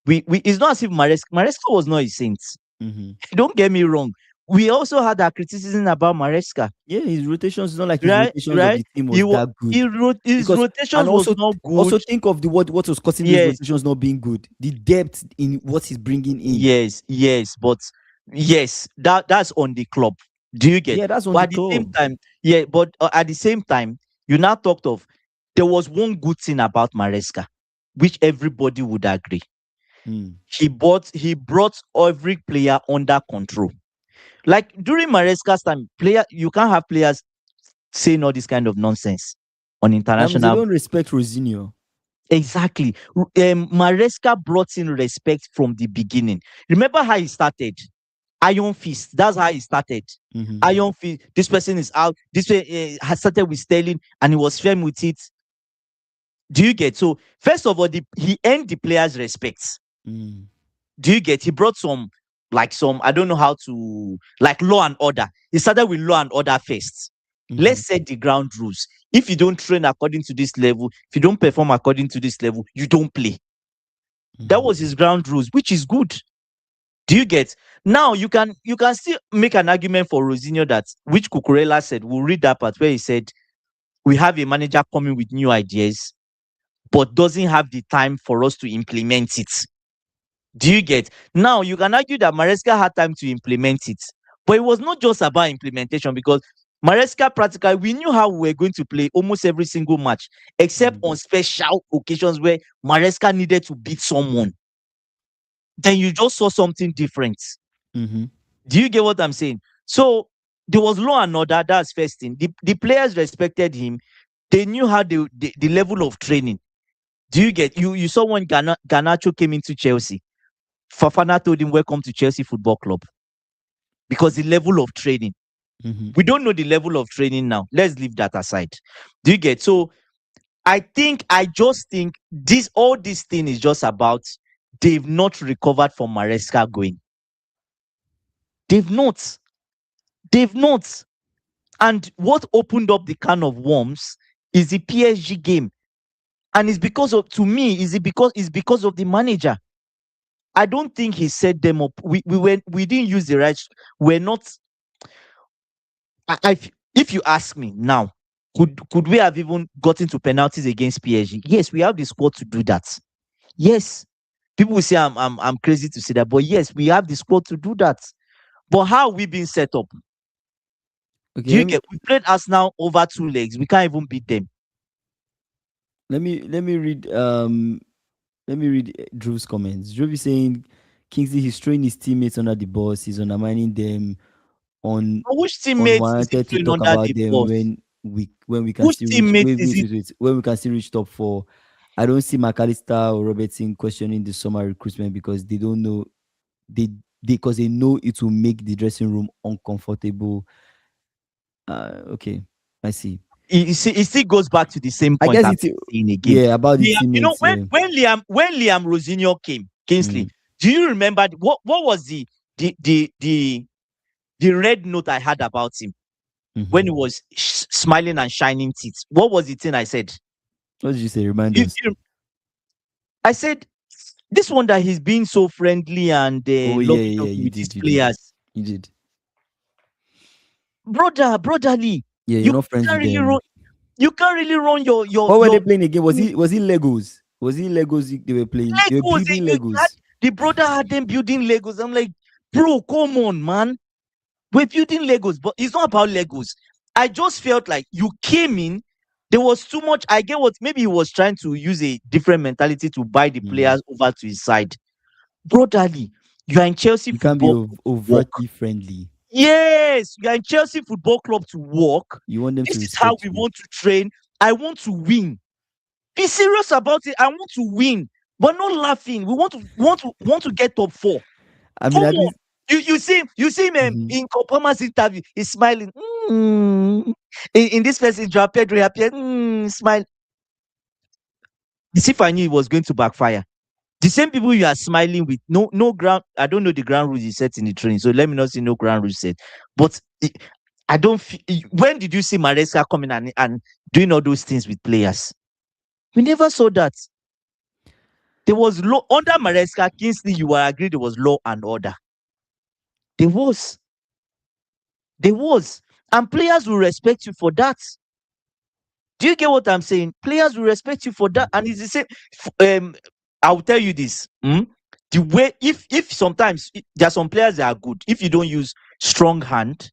we it's not as if Maresca was not a saint. Mm-hmm. Don't get me wrong. We also had our criticism about Maresca, Yeah, his rotations, it's not like his right? rotations of Right? the team was that good. His Because, and rotations was not good. also think of the what was causing those Yes, rotations not being good. The depth in what he's bringing in. but yes, that's on the club. Do you get? Yeah, that's on But the at the same club. time, but at the same time, you now talked of there was one good thing about Maresca, which everybody would agree. Mm. He brought every player under control. Like during Maresca's time, you can't have players saying all this kind of nonsense on That means they international. don't respect Rosinho. Exactly. Maresca brought in respect from the beginning. Remember how he started? Iron Fist. That's how he started. Mm-hmm. Iron Fist. This person is out. This has started with Sterling, and he was firm with it. Do you get? So first of all, he earned the players' respect. Mm. Do you get? He brought some, I don't know how to, like, law and order. He started with law and order first. Mm-hmm. Let's set the ground rules. If you don't train according to this level, if you don't perform according to this level, you don't play. That Mm-hmm. was his ground rules, which is good. Do you get? Now you can still make an argument for Rosinho, that which Cucurella said. We'll read that part where he said we have a manager coming with new ideas, but doesn't have the time for us to implement it. Do you get? Now you can argue that Maresca had time to implement it, but it was not just about implementation, because Maresca practically, we knew how we were going to play almost every single match, except Mm-hmm. on special occasions where Maresca needed to beat someone. Then you just saw something different. Mm-hmm. Do you get what I'm saying? So there was law and order. That's first thing. The players respected him. They knew how the level of training. Do you get? You saw when Garnacho came into Chelsea, Fafana told him, "Welcome to Chelsea Football Club," because the level of training. Mm-hmm. We don't know the level of training now. Let's leave that aside. Do you get? So I just think all this thing is just about they've not recovered from Maresca going. They've not. They've not. And what opened up the can of worms is the PSG game. And it's because of, to me, it's because of the manager. I don't think he set them up. We didn't use the right. We're not. If you ask me now, could we have even gotten to penalties against PSG? Yes, we have the squad to do that. Yes, People will say I'm crazy to say that, but yes, we have the squad to do that. But how are we being set up? Okay, Do you get? We played Arsenal over 2 legs. We can't even beat them. let me let me read let me read Drew's comments. Drew is saying Kingsley he's throwing his teammates under the bus, he's undermining them, on But which teammates is he unwarranted to throwing talk under about the them bus? when we can Which still reach teammates is he? when we can still reach top four. I don't see McAllister or Robertson questioning the summer recruitment because they don't know they because they know it will make the dressing room uncomfortable. Okay, I see. It still goes back to the same I point guess I'm it's saying again. yeah about the Liam, teammates. Yeah. when Liam Rosinho came, Kingsley, Mm, do you remember what was the the the the red note I had about him when mhm. he was smiling and shining teeth? What was the thing I said? What did you say? Remind You, us. you, I said this one that he's being so friendly and Oh yeah, yeah, yeah. lovey-dovey You with his did, you did, players. you did. Brotherly, Yeah, you're you not friends can't with really run. them. You can't really run What were they your playing again? Was it Legos? Was it Legos they were playing? They were Legos. building You had Legos. the brother had them building Legos. I'm like, bro, come on, man. We're building Legos, but it's not about Legos. I just felt like you came in. There was too much. I get what maybe he was trying to use a different mentality to buy the Mm. players over to his side. Brotherly, you are in Chelsea You can't be Football Club to work. overtly friendly. Yes, you are in Chelsea Football Club to work. You want them to This is how respect we you. want to train. I want to win. Be serious about it. I want to win, but not laughing. We want to get top four. I mean, Come at on. least. You see him Mhm. in Kopama's interview. He's smiling. In this person, Joao Pedro, he appeared. Smile. As if I knew it was going to backfire. The same people you are smiling with, no ground. I don't know the ground rules you set in the training, so let me not say no ground rules set. But I don't. When did you see Maresca coming and doing all those things with players? We never saw that. There was law under Maresca. Kingsley, you will agree there was law and order. There was. There was. And players will respect you for that. Do you get what I'm saying? Players will respect you for that. And it's the same. I'll tell you this. The way if sometimes there are some players that are good. If you don't use strong hand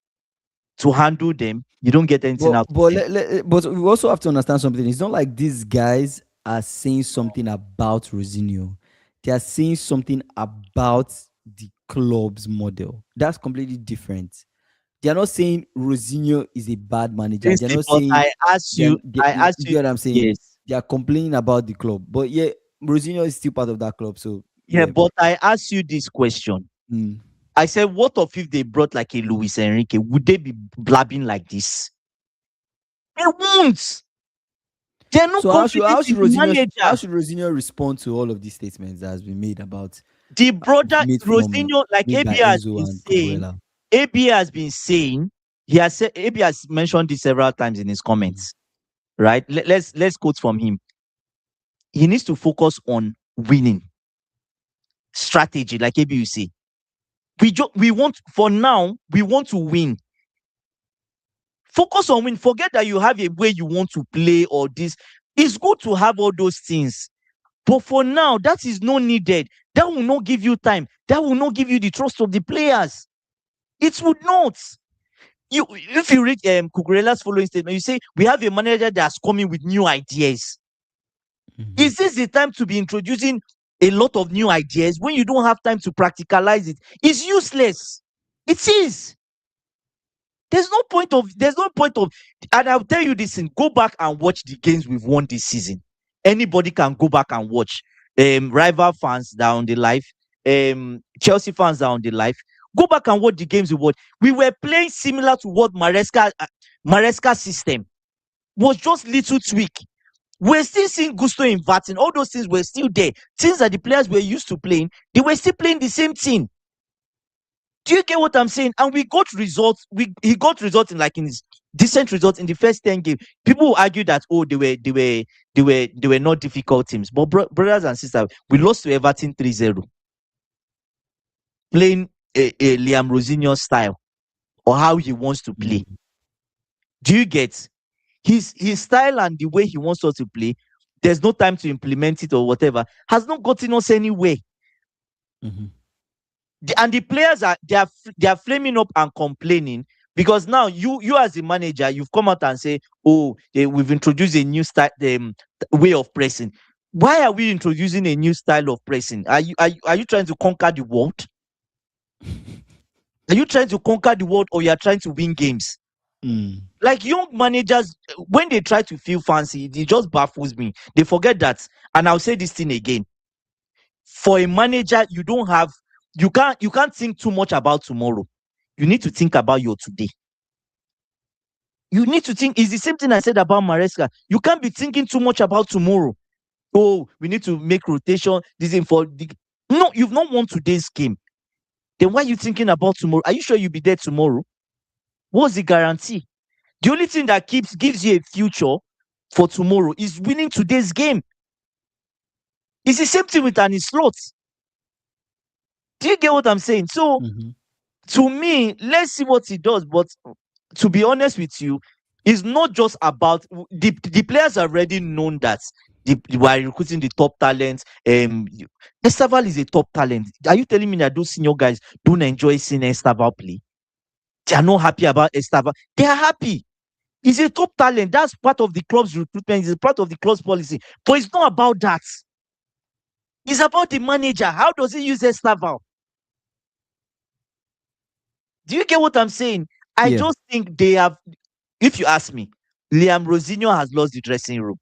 to handle them, you don't get anything But out of but them. but we also have to understand something. It's not like these guys are saying something about Rosinho. They are saying something about the club's model. That's completely different. They are not saying Rosinho is a bad manager. They're Kingsley, not but saying I asked you you get what I'm this, saying. yes. They are complaining about the club. But yeah, Rosinho is still part of that club. So Yeah, yeah. but I asked you this question. Mm. I said, what if they brought like a Luis Enrique? Would they be blabbing like this? They won't. They're not So confident in the How manager. should Rosinho respond to all of these statements that has been made about The brother made from Rosinho, like made by AB has Enzo been and saying, Cucurella? AB has been saying, he has said, AB has mentioned this several times in his Mm. comments, right? Let's quote from him. He needs to focus on winning strategy, like AB you say. We want for now, we want to win. Focus on win. Forget that you have a way you want to play or this. It's good to have all those things. But for now, that is not needed. That will not give you time. That will not give you the trust of the players. It would not. If you read Cucurella's following statement, you say we have a manager that's coming with new ideas. Mhm. Is this the time to be introducing a lot of new ideas when you don't have time to practicalize it? It's useless. It is. There's no point of, and I'll tell you this thing, go back and watch the games we've won this season. Anybody can go back and watch. Rival fans that are on the live, Chelsea fans that are on the live. Go back and watch the games we won. We were playing similar to what Maresca system was, just little tweak. We're still seeing Gusto inverting. All those things were still there. Things that the players were used to playing, they were still playing the same thing. Do you get what I'm saying? And we got results. He got results in his decent results in the first 10 games. People will argue that they were not difficult teams. But brothers and sisters, we lost to Everton 3-0, playing a Liam Rosinho style or how he wants to play. Mm. Do you get his style and the way he wants us to play? There's no time to implement it or whatever. Has not gotten us anywhere. Mhm. And the players they are flaming up and complaining because now you as a manager, you've come out and say, oh, we've introduced a new style, way of pressing. Why are we introducing a new style of pressing? Are you trying to conquer the world? Are you trying to conquer the world, or you are trying to win games? Mm. Like young managers, when they try to feel fancy, it just baffles me. They forget that, and I'll say this thing again: for a manager, you can't think too much about tomorrow. You need to think about your today. You need to think. It's the same thing I said about Maresca. You can't be thinking too much about tomorrow. Oh, we need to make rotation. This is for the. No, you've not won today's game. Then why are you thinking about tomorrow? Are you sure you'll be there tomorrow? What's the guarantee? The only thing that gives you a future for tomorrow is winning today's game. It's the same thing with an slot. Do you get what I'm saying? So Mhm. to me, let's see what he does. But to be honest with you, it's not just about the players are already known that we are recruiting the top talent. Estaval is a top talent. Are you telling me that those senior guys don't enjoy seeing Estaval play? They are not happy about Estaval. They are happy. He's a top talent. That's part of the club's recruitment. It's part of the club's policy. But it's not about that. It's about the manager. How does he use Estaval? Do you get what I'm saying? I Yeah. just think they have. If you ask me, Liam Rosinho has lost the dressing room.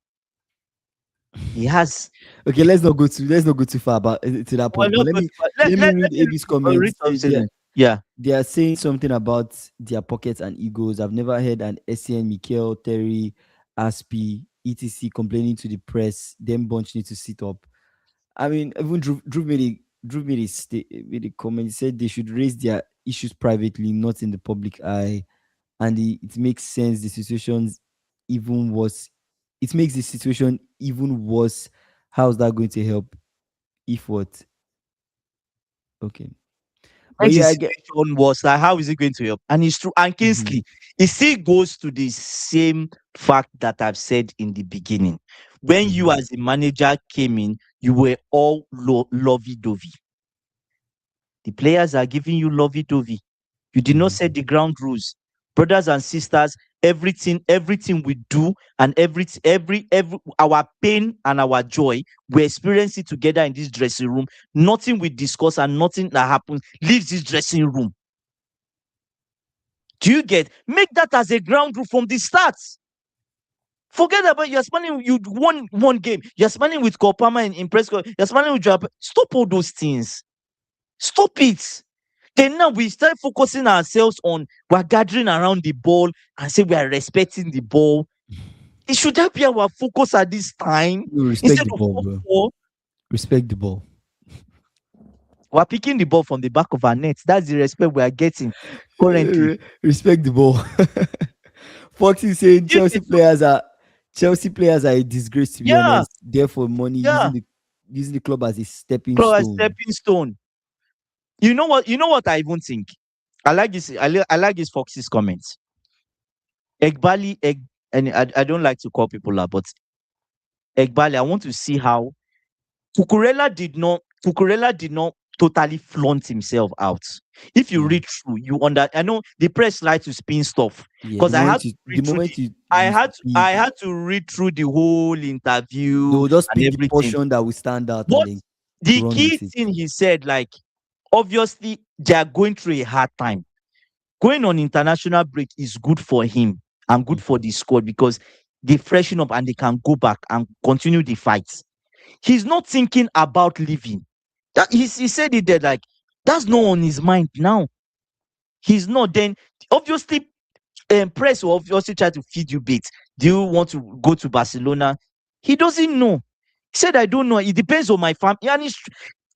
He has. Okay, let's not go too far about to that Well, point. But not let good. me Let, let me let, read let me AB's read comments. some statement. Yeah. They are saying something about their pockets and egos. I've never heard an SCN, Mikel, Terry, Aspi, etc. complaining to the press. Them bunch need to sit up. I mean, even Drew made a comment. He said they should raise their issues privately, not in the public eye. And it makes sense. The situation's even worse. It makes the situation even worse. How's that going to help? If what? Okay, but Makes the yeah, I get. situation worse. Like, how is it going to help? And it's true. And Mhm, Kingsley, it still goes to the same fact that I've said in the beginning. When you, mhm, as a manager, came in, you were all lovey dovey. The players are giving you lovey dovey. You did not mhm, set the ground rules. Brothers and sisters, everything we do, and every our pain and our joy, we experience it together in this dressing room. Nothing we discuss and nothing that happens leaves this dressing room. Do you get? Make that as a ground rule from the start. Forget about you're smiling, you won one game. You're smiling with Kopama in Prescott. You're smiling with Japan. Stop all those things. Stop it. Then now we start focusing ourselves on we're gathering around the ball and say we are respecting the ball. It should that be our focus at this time you respect instead the of ball, bro. football. Respect the ball. We're picking the ball from the back of our net. That's the respect we are getting currently. Respect the ball. Foxy saying You get so- Chelsea players are a disgrace, to be Yeah, honest. Therefore, money yeah. using the club as a stepping Club as stone. stepping stone. You know what? You know what I even think. I like this. I like this Fox's comments. Egbali, and I don't like to call people out, but Egbali, I want to see how Cucurella did not totally flaunt himself out. If you Mm. read through, I know the press like to spin stuff Yeah, because I had to the read through moment I you had to speak, I had to read through the whole they interview will just and pick the everything. portion that will stand out and What then the run key with it. thing he said, like, obviously they are going through a hard time. Going on international break is good for him and good for Mhm. the squad because they freshen up and they can go back and continue the fight. He's not thinking about leaving. He said it there, like, that's not on his mind now. He's not. Then obviously, press will obviously try to feed you bait. Do you want to go to Barcelona? He doesn't know. He said, I don't know. It depends on my family. And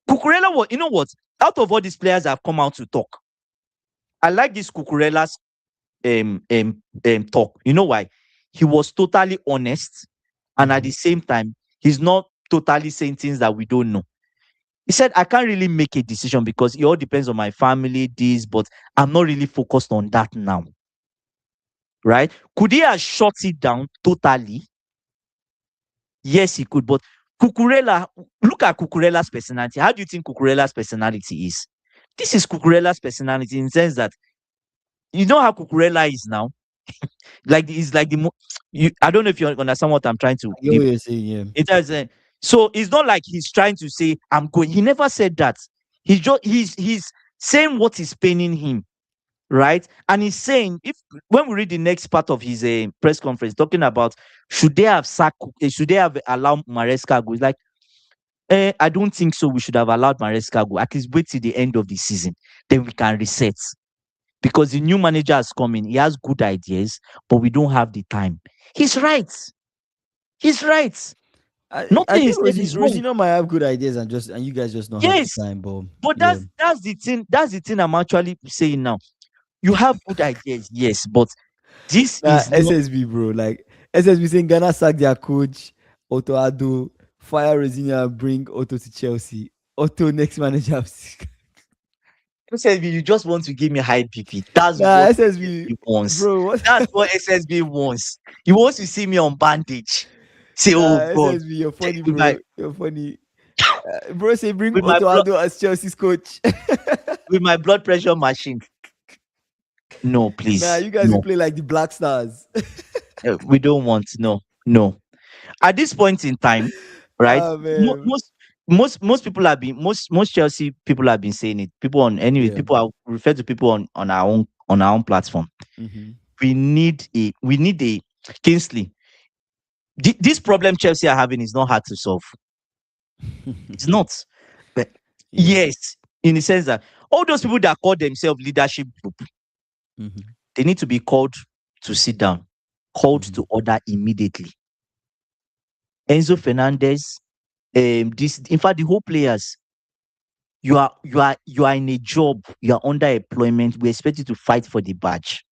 Cucurella, you know what? Out of all these players that have come out to talk, I like this Cucurella's talk. You know why? He was totally honest, and at Mhm. the same time, he's not totally saying things that we don't know. He said, I can't really make a decision because it all depends on my family, this, but I'm not really focused on that now. Right? Could he have shut it down totally? Yes, he could. But Cucurella, look at Cucurella's personality. How do you think Cucurella's personality is? This is Cucurella's personality in the sense that you know how Cucurella is now. Like he's like I don't know if you understand what I'm trying to. I get what you're saying, yeah. It has so it's not like he's trying to say I'm going. He never said that. He's saying what is paining him, right? And he's saying if when we read the next part of his press conference talking about should they have allowed Maresca go? It's like I don't think so. We should have allowed Maresca go. At least wait till the end of the season, then we can reset because the new manager has come in. He has good ideas, but we don't have the time. He's right. He's right. I Nothing he think said is wrong. Rosino might have good ideas and you guys just don't have the Yes, time, but but yeah. that's the thing. That's the thing I'm actually saying now. You have good ideas, yes, but this Nah, is not. SSB, bro. Like SSB saying Ghana sack their coach, Otto Addo, fire Rosino and bring Otto to Chelsea. Otto next manager. SSB, you just want to give me high PP. That's Nah, what SSB, SSB wants. bro. What? That's what SSB wants. He wants to see me on bandage. Say, oh Nah, God, SSB, you're funny, with my bro. You're funny. Bro, say bring with my Otto blood Addo as Chelsea's coach. with my blood pressure machine. No, Nah, please, you guys will no. play like the Black Stars. We don't want. No, no. At this point in time, right? Ah man. Most people have been most Chelsea people have been saying it. People on anyways, Yeah. people are refer to people on our own platform. Mm-hmm. We need a Kingsley. This problem Chelsea are having is not hard to solve. It's not. But Yeah. yes, in the sense that all those people that call themselves leadership group, Mm-hmm. they need to be called to sit down, called Mm-hmm. to order immediately. Enzo Fernandez, this in fact the whole players, you are in a job, you are under employment. We expect you to fight for the badge.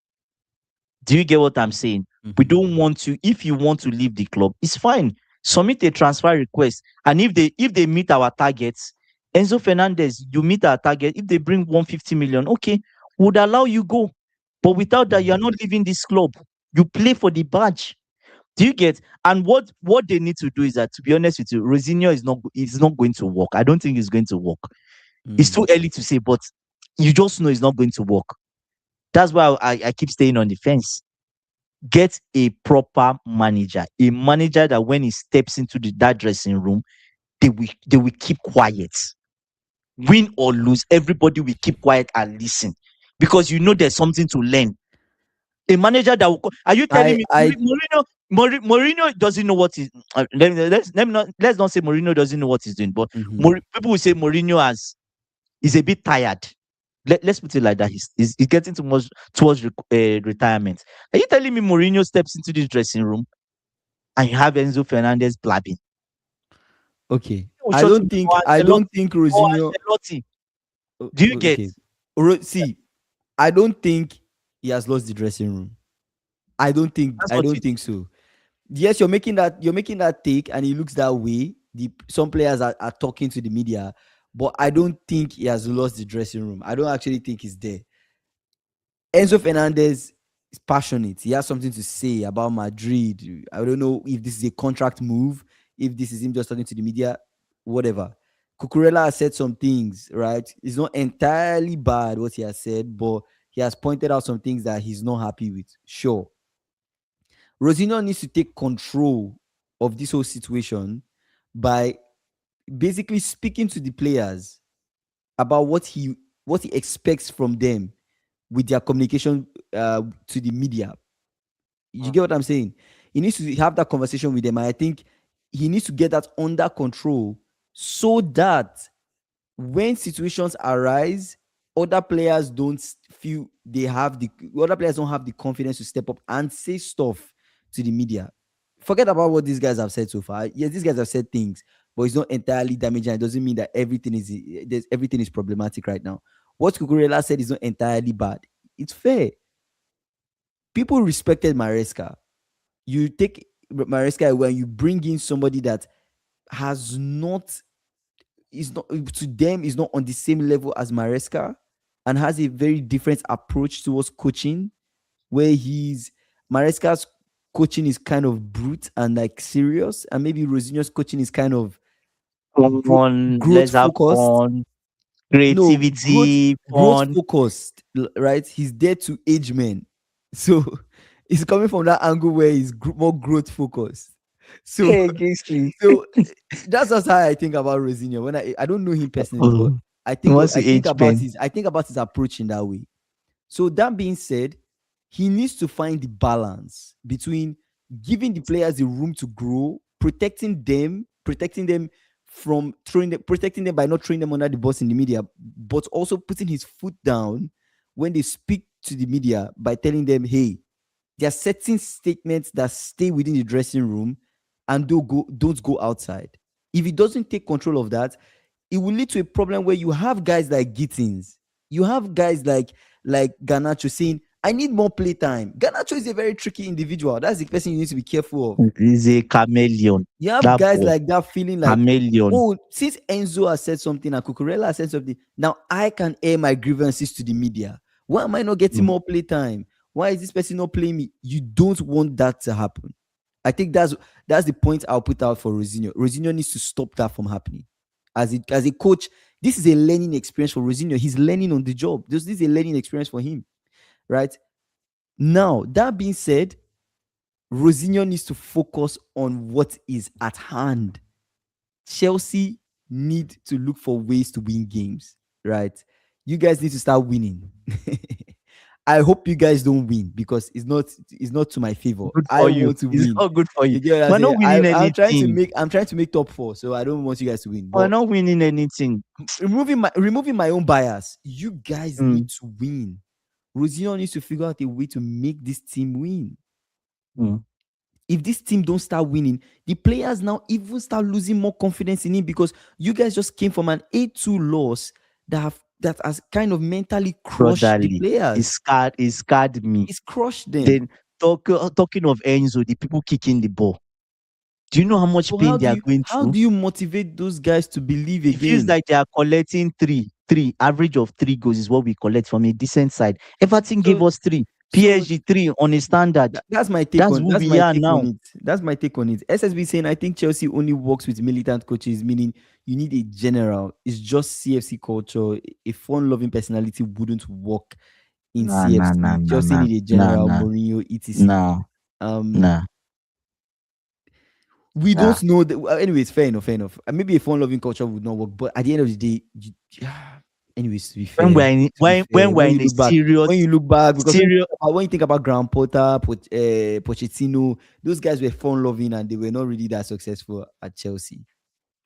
Do you get what I'm saying? We Mm-hmm. don't want you. If you want to leave the club, it's fine. Submit a transfer request, and if they meet our targets, Enzo Fernandez, you meet our target. If they bring 150 million, okay, would allow you go. But without that, you are Mm-hmm. not leaving this club. You play for the badge. Do you get? And what they need to do is that, to be honest with you, Rosinho is not going to work. I don't think it's going to work. It's Mm-hmm. too early to say, but you just know it's not going to work. That's why I keep staying on the fence. Get a proper manager, a manager that when he steps into that dressing room, they will keep quiet. Win or lose, everybody will keep quiet and listen because you know there's something to learn. A manager that will. Are you telling me I Mourinho doesn't know what he's? Let's not say Mourinho doesn't know what he's doing, but mm-hmm. People will say Mourinho is a bit tired. Let's put it like that. He's getting too much towards retirement. Are you telling me Mourinho steps into this dressing room and you have Enzo Fernandez blabbing? Okay. We'll shut him I down. don't think Or Rosinho. Ancelotti. Do you get? Okay. See, I don't think he has lost the dressing room. That's I what don't you think so. Yes, you're making that take and it looks that way. Some players are talking to the media, but I don't think he has lost the dressing room. I don't actually think he's there. Enzo Fernandez is passionate. He has something to say about Madrid. I don't know if this is a contract move, if this is him just talking to the media, whatever. Cucurella has said some things, right? It's not entirely bad what he has said, but he has pointed out some things that he's not happy with. Sure. Rosino needs to take control of this whole situation by basically speaking to the players about what he expects from them with their communication to the media. You get what I'm saying? He needs to have that conversation with them. And I think he needs to get that under control so that when situations arise, other players don't feel they have the other players don't have the confidence to step up and say stuff to the media. Forget about what these guys have said so far. Yes, these guys have said things, but it's not entirely damaging. It doesn't mean that everything is problematic right now. What Cucurella said is not entirely bad. It's fair. People respected Maresca. You take Maresca away and you bring in somebody that has not is not to them is not on the same level as Maresca and has a very different approach towards coaching where he's Maresca's coaching is kind of brute and like serious, and maybe Rosinho's coaching is kind of Fun, growth let's have focused. fun, No, creativity, growth fun. focused, right? He's there to age men, so he's coming from that angle where he's more growth focused. So, Hey, Kingsley. so that's just how I think about Rosinho. When I don't know him personally, but Oh, he wants to age Ben. I think about his approach in that way. So that being said, he needs to find the balance between giving the players the room to grow, protecting them from protecting them by not throwing them under the bus in the media, but also putting his foot down when they speak to the media by telling them, hey, there are certain statements that stay within the dressing room and don't go outside. If he doesn't take control of that, it will lead to a problem where you have guys like Gittins, you have guys like Ganacho saying, I need more play time. Ganacho is a very tricky individual. That's the person you need to be careful of. He's a chameleon. You have That guys boy, like that feeling like, chameleon. oh, since Enzo has said something and Cucurella has said something, now I can air my grievances to the media. Why am I not getting Mm. more play time? Why is this person not playing me? You don't want that to happen. I think that's the point I'll put out for Rosinho. Rosinho needs to stop that from happening. As a coach, this is a learning experience for Rosinho. He's learning on the job. This is a learning experience for him, right? Now, that being said, Rosinho needs to focus on what is at hand. Chelsea need to look for ways to win games, right? You guys need to start winning. I hope you guys don't win because it's not to my favor. Good I for you. want to It's win. not good for you. You get what I'm We're saying? not winning anything. I'm trying to make top four, so I don't want you guys to win. We're But not winning anything. removing my own bias, you guys need Mm, to win. Rosinho needs to figure out a way to make this team win. mm. If this team don't start winning, the players now even start losing more confidence in him because you guys just came from an 8-2 loss that has kind of mentally crushed the Brotherly. players. It scarred me. It's crushed them. Then talking of Enzo, the people kicking the ball. Do you know how much So pain they are going how through? do you motivate those guys to believe It feels again? like they are collecting average of 3 goals is what we collect from a decent side. Everton gave So us 3, so PSG 3 on a standard. that's my take That's on who we are now. it. That's my take on it. SSB saying I think Chelsea only works with militant coaches, meaning you need a general. It's just CFC culture. A fun-loving personality wouldn't work in Nah, nah, nah, CFC. nah, Chelsea nah, need a nah, general, nah, Mourinho, etc. nah, Um, nah, we nah. don't know that. Anyways, fair enough, fair enough. Maybe a fun-loving culture would not work, but at the end of the day, anyways, to be When fair, we're in a when you look back, because serious, when you think about Graham Potter, Pochettino, those guys were fun-loving and they were not really that successful at Chelsea,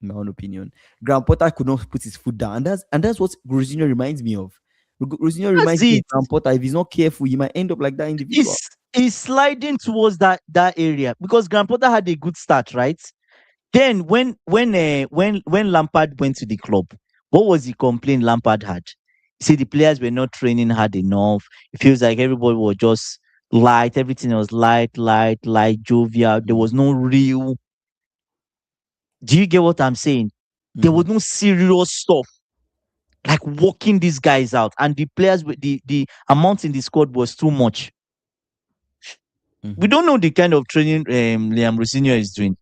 in my own opinion. Graham Potter could not put his foot down, and that's what Rosinho reminds me of. Rosinho that's reminds me of it. Graham Potter. If he's not careful, he might end up like that individual. He's sliding towards that area because Graham Potter had a good start, right? Then when Lampard went to the club, what was the complaint Lampard had? He said the players were not training hard enough. It feels like everybody was just light, everything was light, jovial. There was Mm, no real. Do you get what I'm saying? There mhm, was no serious stuff like working these guys out, and the players with the amount in the squad was too much. We mhm. don't know the kind of training Liam Rosinho is doing.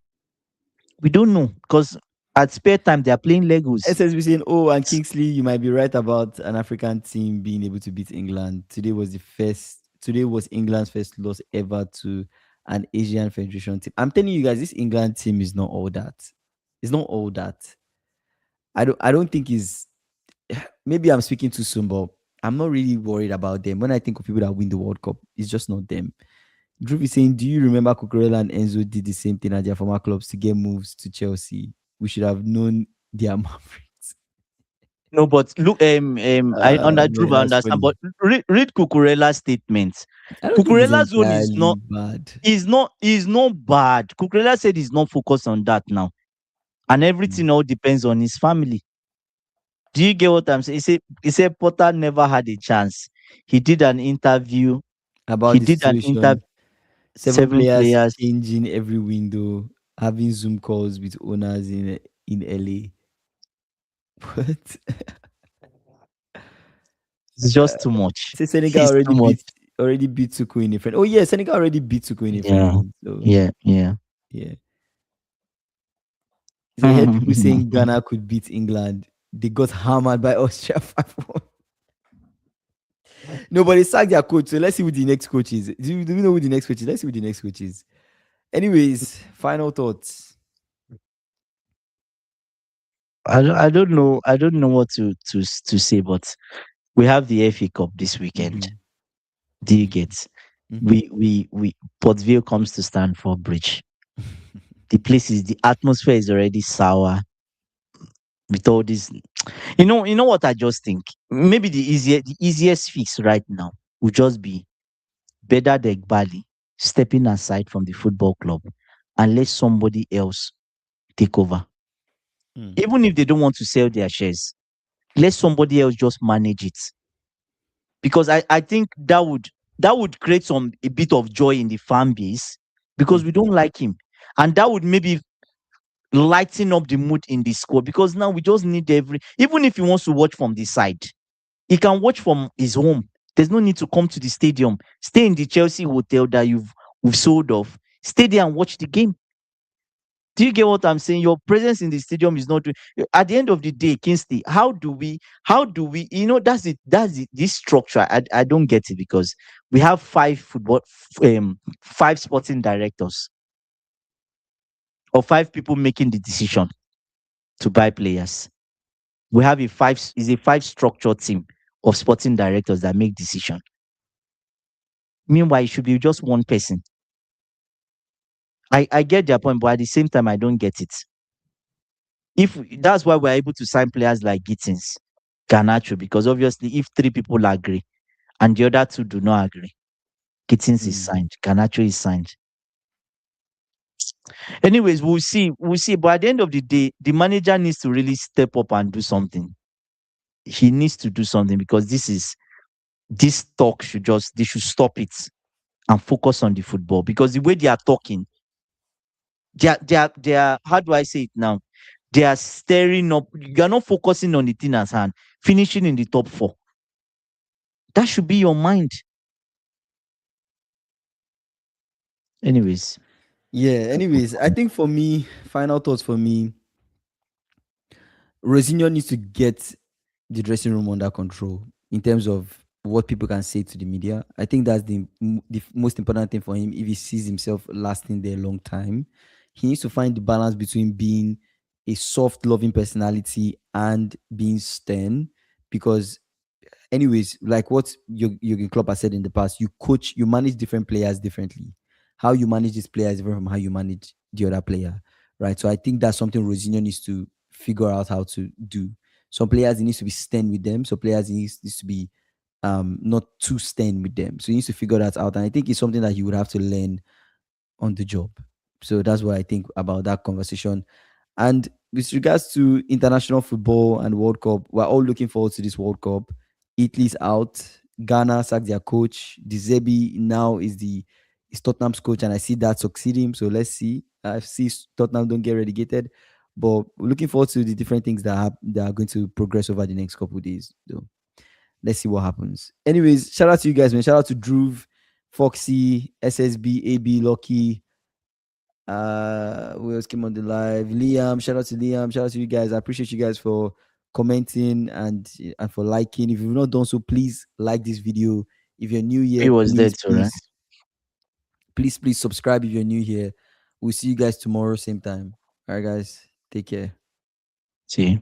We don't know because at spare time they are playing Legos. SSB saying, oh, and Kingsley, you might be right about an African team being able to beat England. Today was England's first loss ever to an Asian Federation team. I'm telling you guys, this England team is not all that. It's not all that. I don't think is maybe I'm speaking too soon, but I'm not really worried about them. When I think of people that win the World Cup, it's just not them. Drew is saying, do you remember Cucurella and Enzo did the same thing at their former clubs to get moves to Chelsea? We should have known their Mavericks. No, but look, I Man, I that's understand, funny. but read Cucurella's statements. I don't think it's Cucurella's own is entirely not bad. is not bad. Cucurella said he's not focused on that now, and Mm. everything all depends on his family. Do you get what I'm saying? He said Potter never had a chance. He did an interview. About He the did an interview. situation, seven 7 players players. changing every window, having Zoom calls with owners in LA. What? It's just too much. Say Senegal It's too already much. beat already beat Suku in a friend. Oh yeah, Senegal already beat Suku in a Yeah, friendly. So yeah, yeah. yeah. So I heard people saying Ghana could beat England. They got hammered by Austria 5-1. Nobody sacked their coach. So let's see who the next coach is. Do we know who the next coach is? Let's see who the next coach is. Anyways, final thoughts. I don't know. I don't know what to say, but we have the FA Cup this weekend. Mm-hmm. Do you Mm-hmm. get? Mm-hmm. We Port Vale comes to Stanford Bridge. The atmosphere is already sour with all this. You know what I just think? Maybe the easiest fix right now would just be Beda Bali stepping aside from the football club and let somebody else take over. Mm. Even if they don't want to sell their shares, let somebody else just manage it. Because I think that would create some a bit of joy in the fan base because we Mm-hmm. don't like him. And that would maybe lighten up the mood in the squad because now we just need even if he wants to watch from the side, he can watch from his home. There's no need to come to the stadium. Stay in the Chelsea hotel that we've sold off. Stay there and watch the game. Do you get what I'm saying? Your presence in the stadium is not doing. At the end of the day, Kingsley, that's it, this structure. I don't get it because we have five sporting directors or five people making the decision to buy players. We have a five structure team of sporting directors that make decision. Meanwhile, it should be just one person. I get their point, but at the same time, I don't get it. If that's why we're able to sign players like Gittins, Garnacho, because obviously, if three people agree and the other two do not agree, Gittins is Mm. signed, Garnacho is signed. Anyways, we'll see. We'll see. But at the end of the day, the manager needs to really step up and do something. He needs to do something because this talk they should stop it and focus on the football because the way they are talking, they are how do I say it now? They are stirring up. You are not focusing on the thing at hand, finishing in the top four. That should be your mind. Anyways, Yeah. Anyways, I think for me, final thoughts for me, Rosinho needs to get the dressing room under control in terms of what people can say to the media. I think that's the most important thing for him if he sees himself lasting there a long time. He needs to find the balance between being a soft, loving personality and being stern because anyways, like what Jurgen Klopp has said in the past, you manage different players differently. How you manage this player is different from how you manage the other player, right? So I think that's something Rosinho needs to figure out how to do. Some players he needs to be stern with them. Some players he needs to be not too stern with them. So he needs to figure that out. And I think it's something that he would have to learn on the job. So that's what I think about that conversation. And with regards to international football and World Cup, we're all looking forward to this World Cup. Italy's out. Ghana sacked their coach. De Zerbi now is Tottenham's coach, and I see that succeeding. So let's see. I see Tottenham don't get relegated, but we're looking forward to the different things that are going to progress over the next couple of days. So let's see what happens. Anyways, shout out to you guys, man. Shout out to Drew, Foxy, SSB, AB, Lucky, who else came on the live? Liam, shout out to Liam, shout out to you guys. I appreciate you guys for commenting and for liking. If you've not done so, please like this video. If you're new he here, was there too, right? please subscribe if you're new here. We'll see you guys tomorrow, same time. All right, guys. Take care. See.